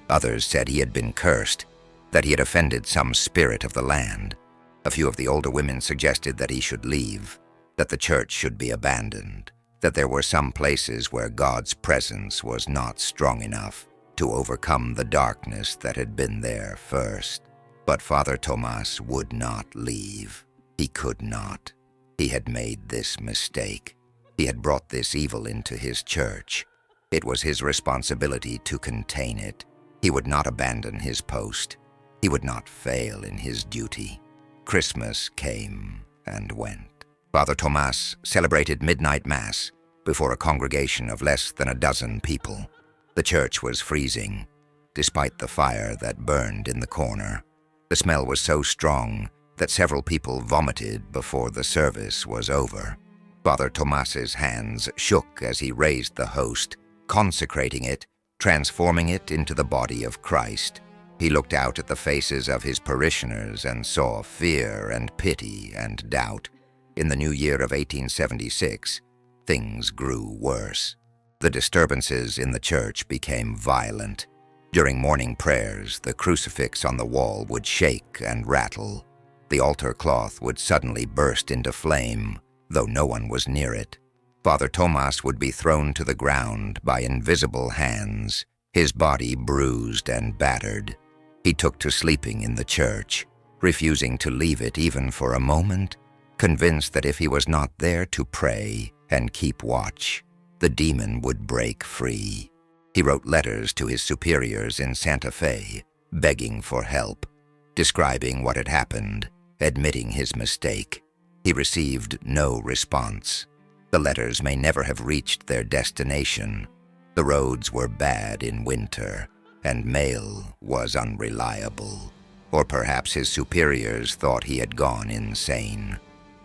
Others said he had been cursed, that he had offended some spirit of the land. A few of the older women suggested that he should leave, that the church should be abandoned, that there were some places where God's presence was not strong enough to overcome the darkness that had been there first. But Father Tomás would not leave. He could not. He had made this mistake. He had brought this evil into his church. It was his responsibility to contain it. He would not abandon his post. He would not fail in his duty. Christmas came and went. Father Tomás celebrated midnight mass before a congregation of less than a dozen people. The church was freezing, despite the fire that burned in the corner. The smell was so strong that several people vomited before the service was over. Father Tomás's hands shook as he raised the host, consecrating it, transforming it into the body of Christ. He looked out at the faces of his parishioners and saw fear and pity and doubt. In the new year of 1876, things grew worse. The disturbances in the church became violent. During morning prayers, the crucifix on the wall would shake and rattle. The altar cloth would suddenly burst into flame, though no one was near it. Father Tomás would be thrown to the ground by invisible hands, his body bruised and battered. He took to sleeping in the church, refusing to leave it even for a moment, convinced that if he was not there to pray and keep watch, the demon would break free. He wrote letters to his superiors in Santa Fe, begging for help, describing what had happened, admitting his mistake. He received no response. The letters may never have reached their destination. The roads were bad in winter, and mail was unreliable. Or perhaps his superiors thought he had gone insane.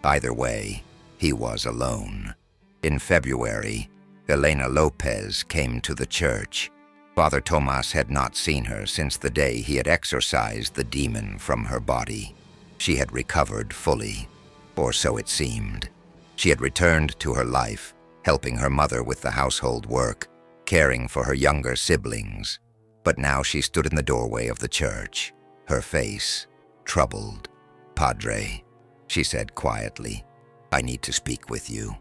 Either way, he was alone. In February, Elena Lopez came to the church. Father Tomás had not seen her since the day he had exorcised the demon from her body. She had recovered fully, or so it seemed. She had returned to her life, helping her mother with the household work, caring for her younger siblings. But now she stood in the doorway of the church, her face troubled. "Padre," she said quietly, "I need to speak with you."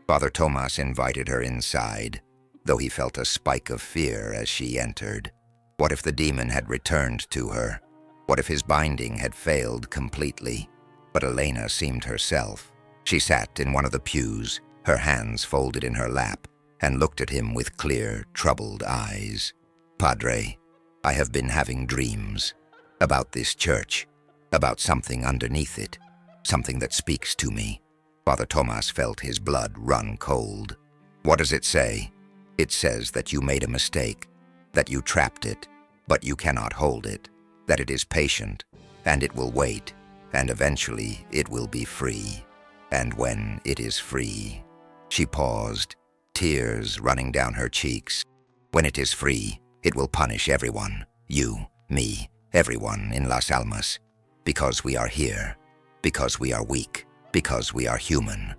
Father Tomás invited her inside, though he felt a spike of fear as she entered. What if the demon had returned to her? What if his binding had failed completely? But Elena seemed herself. She sat in one of the pews, her hands folded in her lap, and looked at him with clear, troubled eyes. "Padre, I have been having dreams about this church, about something underneath it, something that speaks to me." Father Tomás felt his blood run cold. "What does it say?" "It says that you made a mistake, that you trapped it, but you cannot hold it, that it is patient, and it will wait, and eventually it will be free. And when it is free..." She paused, tears running down her cheeks. "When it is free, it will punish everyone, you, me, everyone in Las Almas, because we are here, because we are weak, because we are human."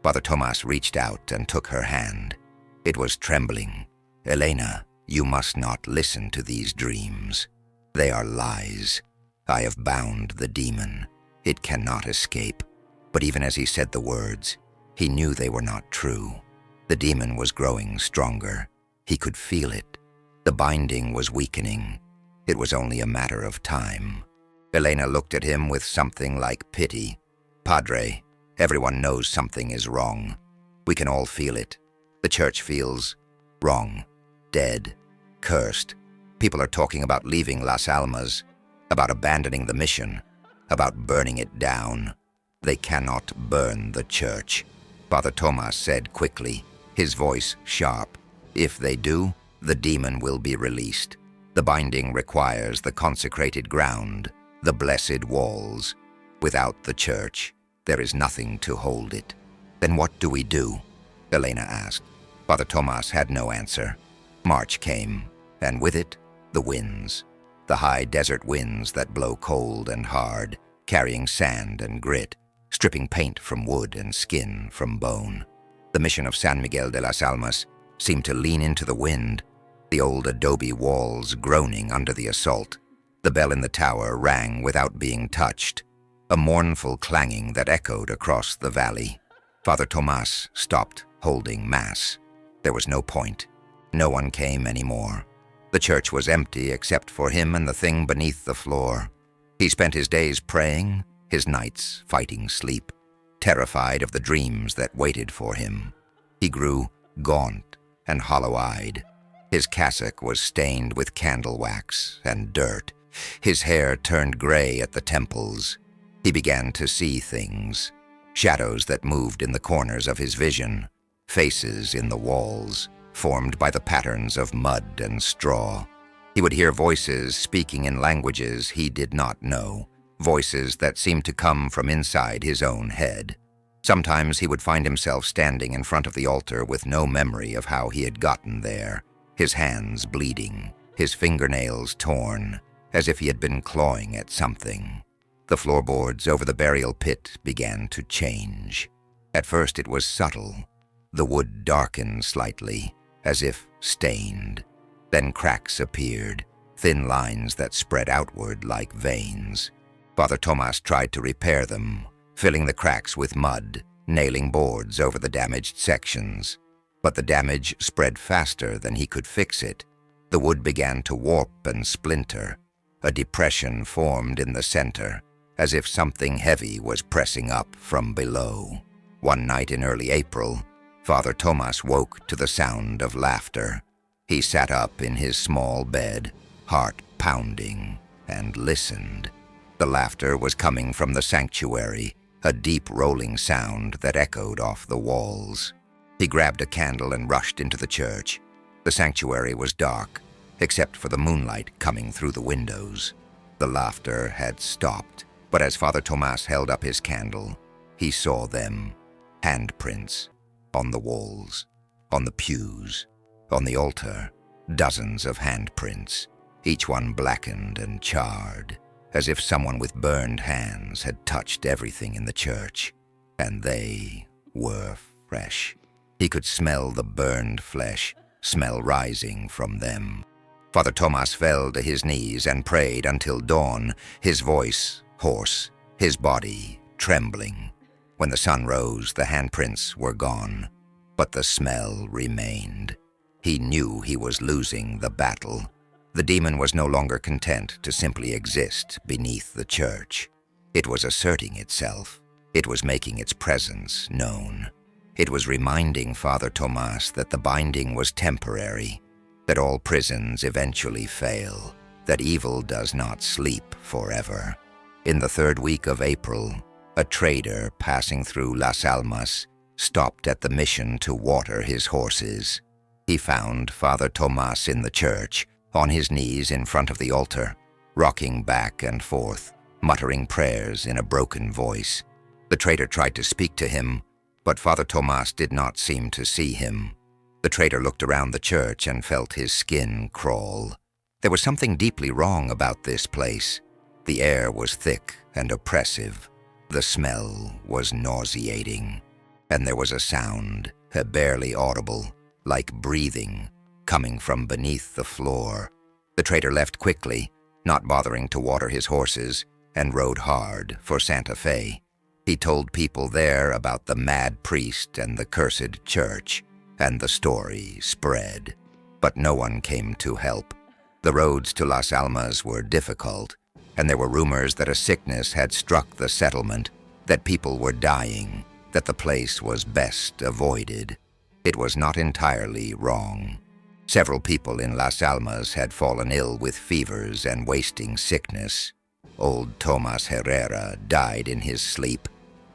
Father Tomás reached out and took her hand. It was trembling. "Elena, you must not listen to these dreams. They are lies. I have bound the demon. It cannot escape." But even as he said the words, he knew they were not true. The demon was growing stronger. He could feel it. The binding was weakening. It was only a matter of time. Elena looked at him with something like pity. "Padre, everyone knows something is wrong. We can all feel it. The church feels wrong, dead, cursed. People are talking about leaving Las Almas, about abandoning the mission, about burning it down. They cannot burn the church." Father Tomás said quickly, his voice sharp. "If they do, the demon will be released. The binding requires the consecrated ground, the blessed walls. Without the church, there is nothing to hold it." "Then what do we do?" Elena asked. Father Tomás had no answer. March came, and with it, the winds. The high desert winds that blow cold and hard, carrying sand and grit, stripping paint from wood and skin from bone. The mission of San Miguel de las Almas seemed to lean into the wind, the old adobe walls groaning under the assault. The bell in the tower rang without being touched, a mournful clanging that echoed across the valley. Father Tomás stopped holding Mass. There was no point. No one came anymore. The church was empty except for him and the thing beneath the floor. He spent his days praying, his nights fighting sleep, terrified of the dreams that waited for him. He grew gaunt and hollow-eyed. His cassock was stained with candle wax and dirt. His hair turned gray at the temples. He began to see things, shadows that moved in the corners of his vision, faces in the walls, formed by the patterns of mud and straw. He would hear voices speaking in languages he did not know, voices that seemed to come from inside his own head. Sometimes he would find himself standing in front of the altar with no memory of how he had gotten there, his hands bleeding, his fingernails torn, as if he had been clawing at something. The floorboards over the burial pit began to change. At first it was subtle. The wood darkened slightly, as if stained. Then cracks appeared, thin lines that spread outward like veins. Father Tomás tried to repair them, filling the cracks with mud, nailing boards over the damaged sections. But the damage spread faster than he could fix it. The wood began to warp and splinter. A depression formed in the center, as if something heavy was pressing up from below. One night in early April, Father Tomás woke to the sound of laughter. He sat up in his small bed, heart pounding, and listened. The laughter was coming from the sanctuary, a deep rolling sound that echoed off the walls. He grabbed a candle and rushed into the church. The sanctuary was dark, except for the moonlight coming through the windows. The laughter had stopped, but as Father Tomás held up his candle, he saw them. Handprints on the walls, on the pews, on the altar, dozens of handprints, each one blackened and charred, as if someone with burned hands had touched everything in the church. And they were fresh. He could smell the burned flesh, smell rising from them. Father Tomás fell to his knees and prayed until dawn, his voice hoarse, his body trembling. When the sun rose, the handprints were gone, but the smell remained. He knew he was losing the battle. The demon was no longer content to simply exist beneath the church. It was asserting itself. It was making its presence known. It was reminding Father Tomás that the binding was temporary, that all prisons eventually fail, that evil does not sleep forever. In the third week of April, a trader passing through Las Almas stopped at the mission to water his horses. He found Father Tomás in the church, on his knees in front of the altar, rocking back and forth, muttering prayers in a broken voice. The trader tried to speak to him, but Father Tomás did not seem to see him. The trader looked around the church and felt his skin crawl. There was something deeply wrong about this place. The air was thick and oppressive. The smell was nauseating. And there was a sound, barely audible, like breathing, coming from beneath the floor. The trader left quickly, not bothering to water his horses, and rode hard for Santa Fe. He told people there about the mad priest and the cursed church, and the story spread. But no one came to help. The roads to Las Almas were difficult, and there were rumors that a sickness had struck the settlement, that people were dying, that the place was best avoided. It was not entirely wrong. Several people in Las Almas had fallen ill with fevers and wasting sickness. Old Tomás Herrera died in his sleep,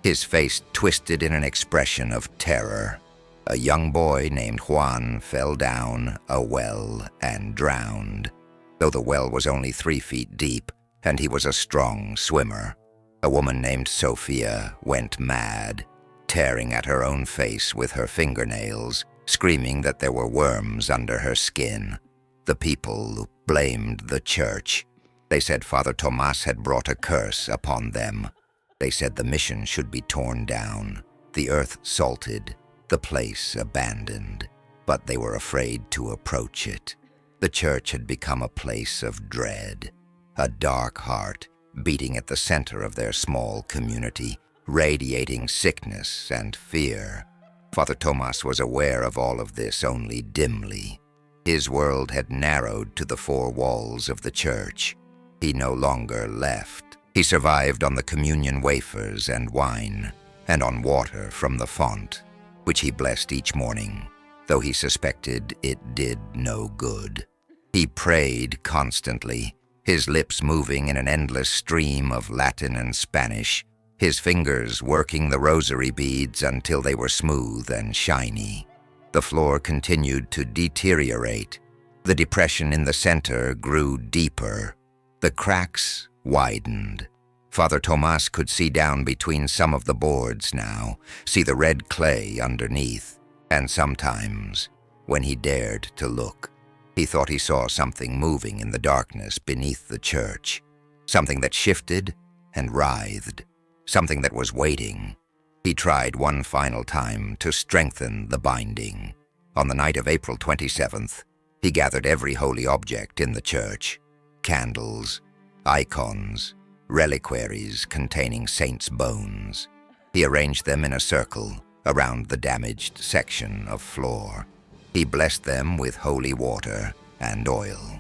his face twisted in an expression of terror. A young boy named Juan fell down a well and drowned, though the well was only 3 feet deep, and he was a strong swimmer. A woman named Sofia went mad, tearing at her own face with her fingernails, screaming that there were worms under her skin. The people blamed the church. They said Father Tomás had brought a curse upon them. They said the mission should be torn down, the earth salted, the place abandoned. But they were afraid to approach it. The church had become a place of dread, a dark heart beating at the center of their small community, radiating sickness and fear. Father Tomás was aware of all of this only dimly. His world had narrowed to the 4 walls of the church. He no longer left. He survived on the communion wafers and wine, and on water from the font, which he blessed each morning, though he suspected it did no good. He prayed constantly, his lips moving in an endless stream of Latin and Spanish, his fingers working the rosary beads until they were smooth and shiny. The floor continued to deteriorate. The depression in the center grew deeper. The cracks widened. Father Tomás could see down between some of the boards now, see the red clay underneath, and sometimes, when he dared to look, He thought he saw something moving in the darkness beneath the church, something that shifted and writhed, something that was waiting. He tried one final time to strengthen the binding. On the night of April 27th, he gathered every holy object in the church: candles, icons, reliquaries containing saints' bones. He arranged them in a circle around the damaged section of floor. He blessed them with holy water and oil.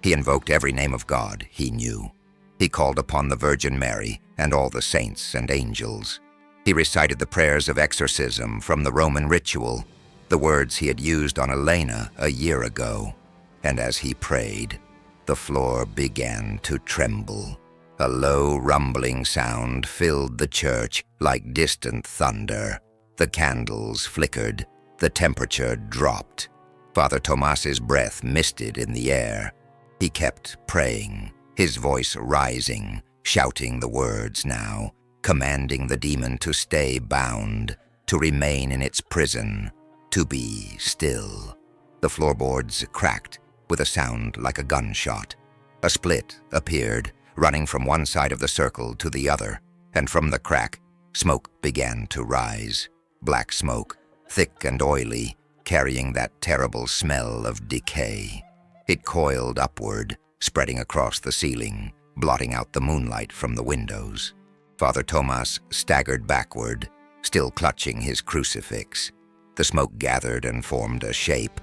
He invoked every name of God he knew. He called upon the Virgin Mary and all the saints and angels. He recited the prayers of exorcism from the Roman ritual, the words he had used on Elena a year ago. And as he prayed, the floor began to tremble. A low, rumbling sound filled the church like distant thunder. The candles flickered. The temperature dropped. Father Tomás's breath misted in the air. He kept praying, his voice rising, shouting the words now, commanding the demon to stay bound, to remain in its prison, to be still. The floorboards cracked with a sound like a gunshot. A split appeared, running from one side of the circle to the other, and from the crack, smoke began to rise. Black smoke, thick and oily, carrying that terrible smell of decay. It coiled upward, spreading across the ceiling, blotting out the moonlight from the windows. Father Tomás staggered backward, still clutching his crucifix. The smoke gathered and formed a shape.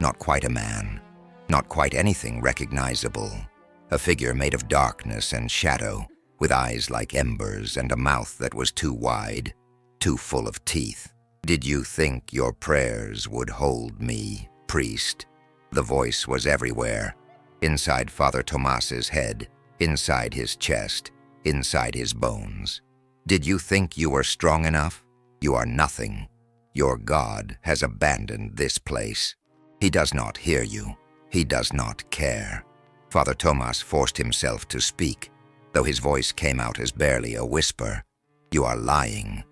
Not quite a man, not quite anything recognizable. A figure made of darkness and shadow, with eyes like embers and a mouth that was too wide, too full of teeth. "Did you think your prayers would hold me, priest?" The voice was everywhere, inside Father Tomás's head, inside his chest, inside his bones. "Did you think you were strong enough? You are nothing. Your God has abandoned this place. He does not hear you. He does not care." Father Tomás forced himself to speak, though his voice came out as barely a whisper. "You are lying.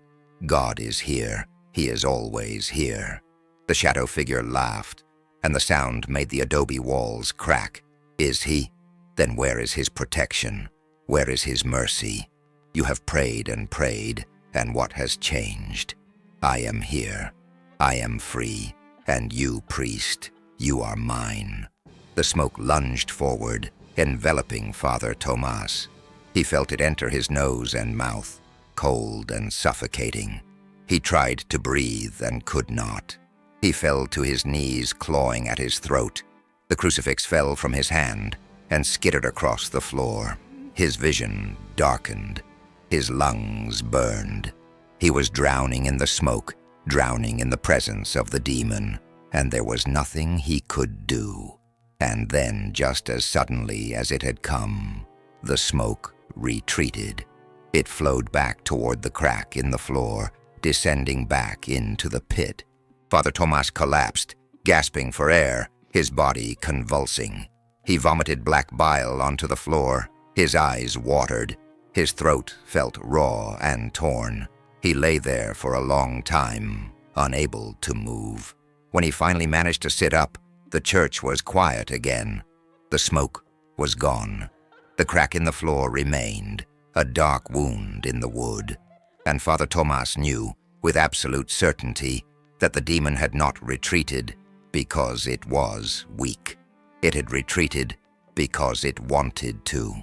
God is here. He is always here." The shadow figure laughed, and the sound made the adobe walls crack. "Is he? Then where is his protection? Where is his mercy? You have prayed, and what has changed? I am here. I am free, and you, priest, you are mine." The smoke lunged forward, enveloping Father Tomás. He felt it enter his nose and mouth, cold and suffocating. He tried to breathe and could not. He fell to his knees, clawing at his throat. The crucifix fell from his hand and skittered across the floor. His vision darkened. His lungs burned. He was drowning in the smoke, drowning in the presence of the demon, and there was nothing he could do. And then, just as suddenly as it had come, the smoke retreated. It flowed back toward the crack in the floor, descending back into the pit. Father Tomás collapsed, gasping for air, his body convulsing. He vomited black bile onto the floor. His eyes watered. His throat felt raw and torn. He lay there for a long time, unable to move. When he finally managed to sit up, the church was quiet again. The smoke was gone. The crack in the floor remained, a dark wound in the wood. And Father Tomás knew, with absolute certainty, that the demon had not retreated because it was weak. It had retreated because it wanted to,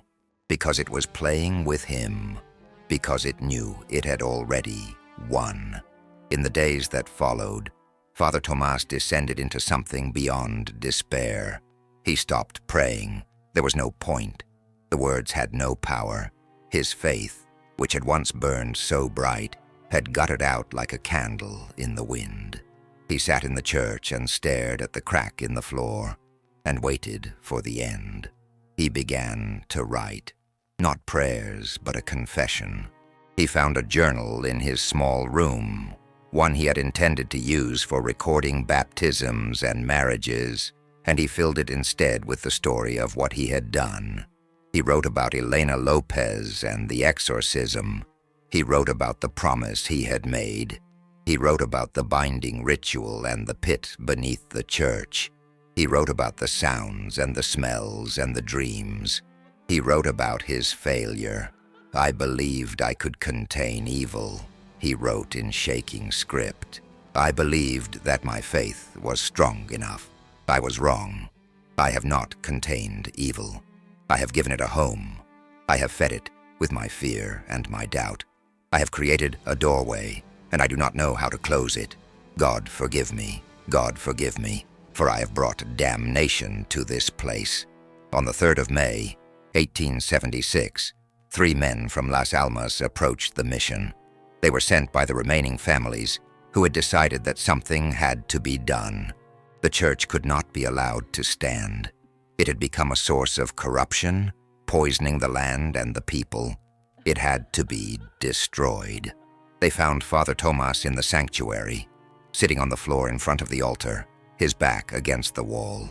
because it was playing with him, because it knew it had already won. In the days that followed, Father Tomás descended into something beyond despair. He stopped praying. There was no point. The words had no power. His faith, which had once burned so bright, had guttered out like a candle in the wind. He sat in the church and stared at the crack in the floor and waited for the end. He began to write, not prayers, but a confession. He found a journal in his small room, one he had intended to use for recording baptisms and marriages, and he filled it instead with the story of what he had done. He wrote about Elena Lopez and the exorcism. He wrote about the promise he had made. He wrote about the binding ritual and the pit beneath the church. He wrote about the sounds and the smells and the dreams. He wrote about his failure. "I believed I could contain evil," he wrote in shaking script. "I believed that my faith was strong enough. I was wrong. I have not contained evil. I have given it a home. I have fed it with my fear and my doubt. I have created a doorway, and I do not know how to close it. God forgive me, God forgive me, for I have brought damnation to this place." On the 3rd of May, 1876, 3 men from Las Almas approached the mission. They were sent by the remaining families who had decided that something had to be done. The church could not be allowed to stand. It had become a source of corruption, poisoning the land and the people. It had to be destroyed. They found Father Tomás in the sanctuary, sitting on the floor in front of the altar, his back against the wall.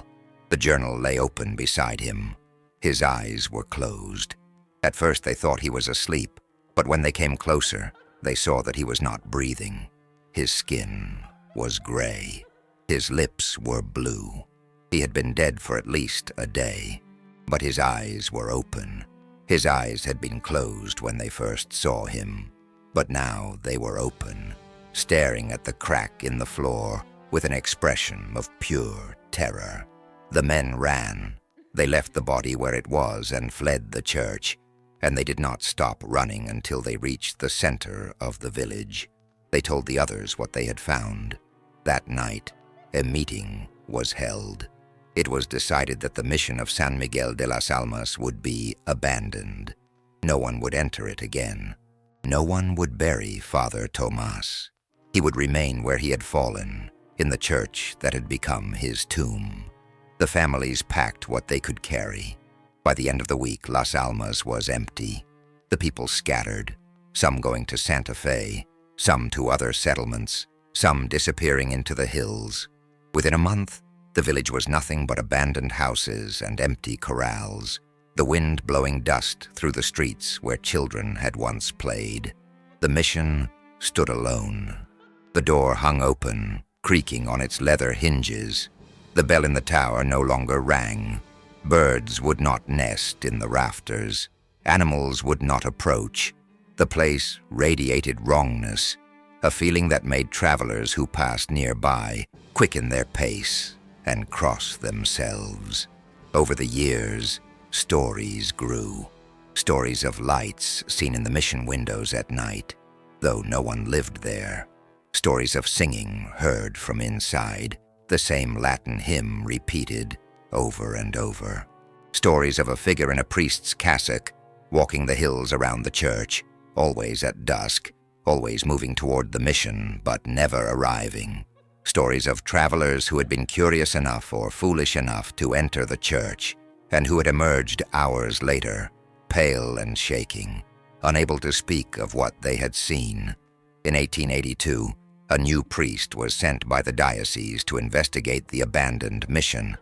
The journal lay open beside him. His eyes were closed. At first they thought he was asleep, but when they came closer, they saw that he was not breathing. His skin was gray. His lips were blue. He had been dead for at least a day, but his eyes were open. His eyes had been closed when they first saw him, but now they were open, staring at the crack in the floor with an expression of pure terror. The men ran. They left the body where it was and fled the church, and they did not stop running until they reached the center of the village. They told the others what they had found. That night, a meeting was held. It was decided that the mission of San Miguel de las Almas would be abandoned. No one would enter it again. No one would bury Father Tomás. He would remain where he had fallen, in the church that had become his tomb. The families packed what they could carry. By the end of the week, Las Almas was empty. The people scattered, some going to Santa Fe, some to other settlements, some disappearing into the hills. Within a month, the village was nothing but abandoned houses and empty corrals, the wind blowing dust through the streets where children had once played. The mission stood alone. The door hung open, creaking on its leather hinges. The bell in the tower no longer rang. Birds would not nest in the rafters. Animals would not approach. The place radiated wrongness, a feeling that made travelers who passed nearby quicken their pace and cross themselves. Over the years, stories grew. Stories of lights seen in the mission windows at night, though no one lived there. Stories of singing heard from inside, the same Latin hymn repeated over and over. Stories of a figure in a priest's cassock walking the hills around the church, always at dusk, always moving toward the mission, but never arriving. Stories of travelers who had been curious enough or foolish enough to enter the church, and who had emerged hours later, pale and shaking, unable to speak of what they had seen. In 1882, a new priest was sent by the diocese to investigate the abandoned mission.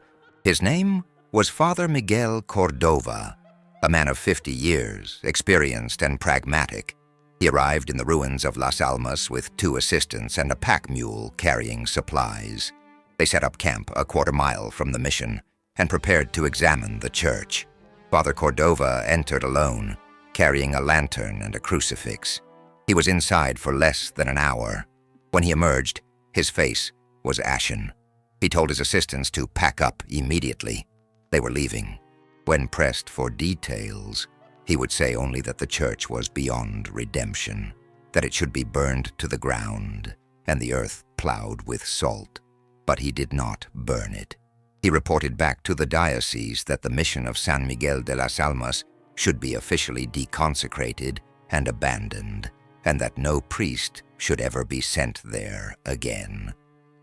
His name was Father Miguel Cordova, a man of 50 years, experienced and pragmatic. He arrived in the ruins of Las Almas with 2 assistants and a pack mule carrying supplies. They set up camp a quarter-mile from the mission and prepared to examine the church. Father Cordova entered alone, carrying a lantern and a crucifix. He was inside for less than an hour. When he emerged, his face was ashen. He told his assistants to pack up immediately. They were leaving. When pressed for details, he would say only that the church was beyond redemption, that it should be burned to the ground and the earth plowed with salt. But he did not burn it. He reported back to the diocese that the mission of San Miguel de las Almas should be officially deconsecrated and abandoned, and that no priest should ever be sent there again.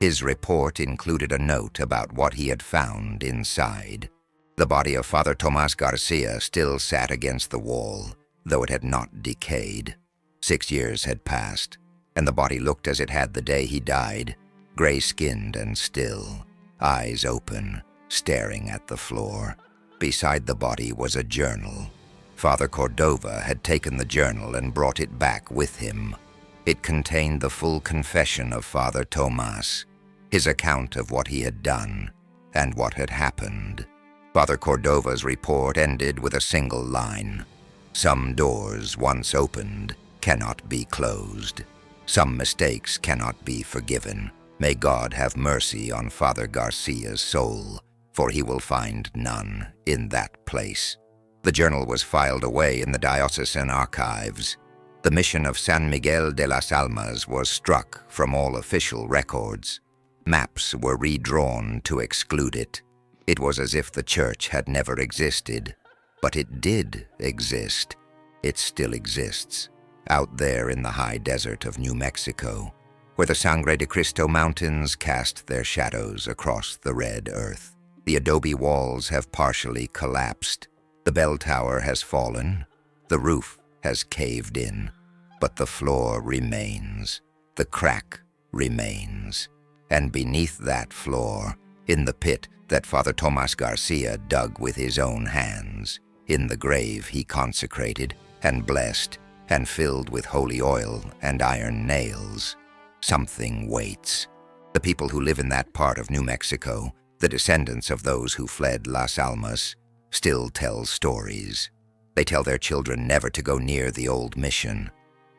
His report included a note about what he had found inside. The body of Father Tomás García still sat against the wall, though it had not decayed. 6 years had passed, and the body looked as it had the day he died, gray-skinned and still, eyes open, staring at the floor. Beside the body was a journal. Father Cordova had taken the journal and brought it back with him. It contained the full confession of Father Tomás, his account of what he had done, and what had happened. Father Cordova's report ended with a single line. Some doors once opened cannot be closed. Some mistakes cannot be forgiven. May God have mercy on Father Garcia's soul, for he will find none in that place. The journal was filed away in the diocesan archives. The mission of San Miguel de las Almas was struck from all official records. Maps were redrawn to exclude it. It was as if the church had never existed. But it did exist. It still exists, out there in the high desert of New Mexico, where the Sangre de Cristo mountains cast their shadows across the red earth. The adobe walls have partially collapsed. The bell tower has fallen. The roof has caved in. But the floor remains. The crack remains. And beneath that floor, in the pit that Father Tomás García dug with his own hands, in the grave he consecrated and blessed and filled with holy oil and iron nails, something waits. The people who live in that part of New Mexico, the descendants of those who fled Las Almas, still tell stories. They tell their children never to go near the old mission.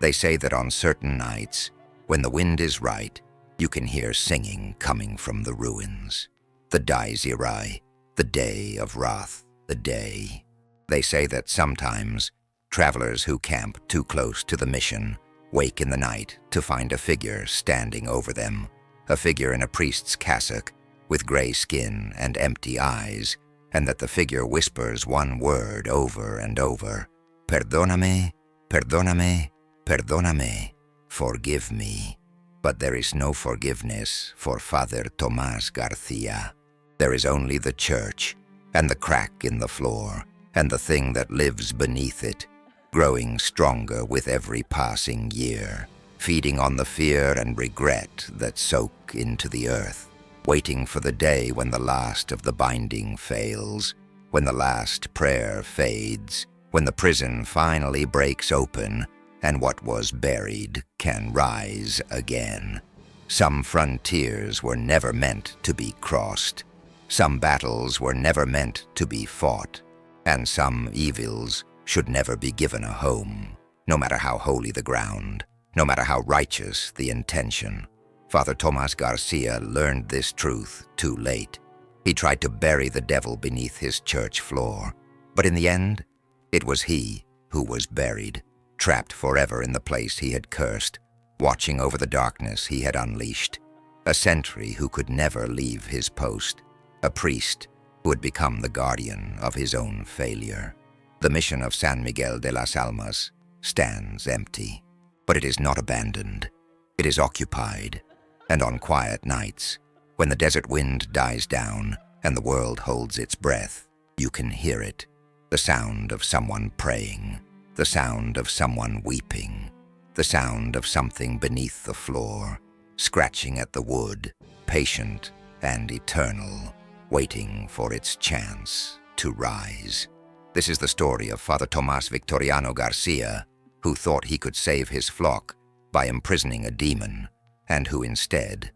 They say that on certain nights, when the wind is right, you can hear singing coming from the ruins. The Dies Irae, the day of wrath, the day. They say that sometimes travelers who camp too close to the mission wake in the night to find a figure standing over them, a figure in a priest's cassock with gray skin and empty eyes, and that the figure whispers one word over and over: "Perdóname, perdóname, perdóname, forgive me." But there is no forgiveness for Father Tomás García. There is only the church, and the crack in the floor, and the thing that lives beneath it, growing stronger with every passing year, feeding on the fear and regret that soak into the earth, waiting for the day when the last of the binding fails, when the last prayer fades, when the prison finally breaks open, and what was buried can rise again. Some frontiers were never meant to be crossed. Some battles were never meant to be fought. And some evils should never be given a home, no matter how holy the ground, no matter how righteous the intention. Father Tomás García learned this truth too late. He tried to bury the devil beneath his church floor, but in the end, it was he who was buried, trapped forever in the place he had cursed, watching over the darkness he had unleashed, a sentry who could never leave his post, a priest who had become the guardian of his own failure. The mission of San Miguel de las Almas stands empty, but it is not abandoned. It is occupied, and on quiet nights, when the desert wind dies down and the world holds its breath, you can hear it, the sound of someone praying, the sound of someone weeping, the sound of something beneath the floor, scratching at the wood, patient and eternal, waiting for its chance to rise. This is the story of Father Tomás Victoriano García, who thought he could save his flock by imprisoning a demon, and who instead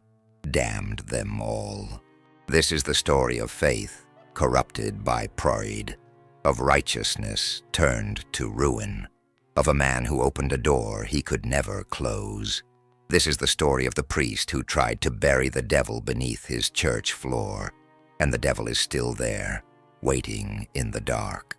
damned them all. This is the story of faith corrupted by pride, of righteousness turned to ruin, of a man who opened a door he could never close. This is the story of the priest who tried to bury the devil beneath his church floor, and the devil is still there, waiting in the dark.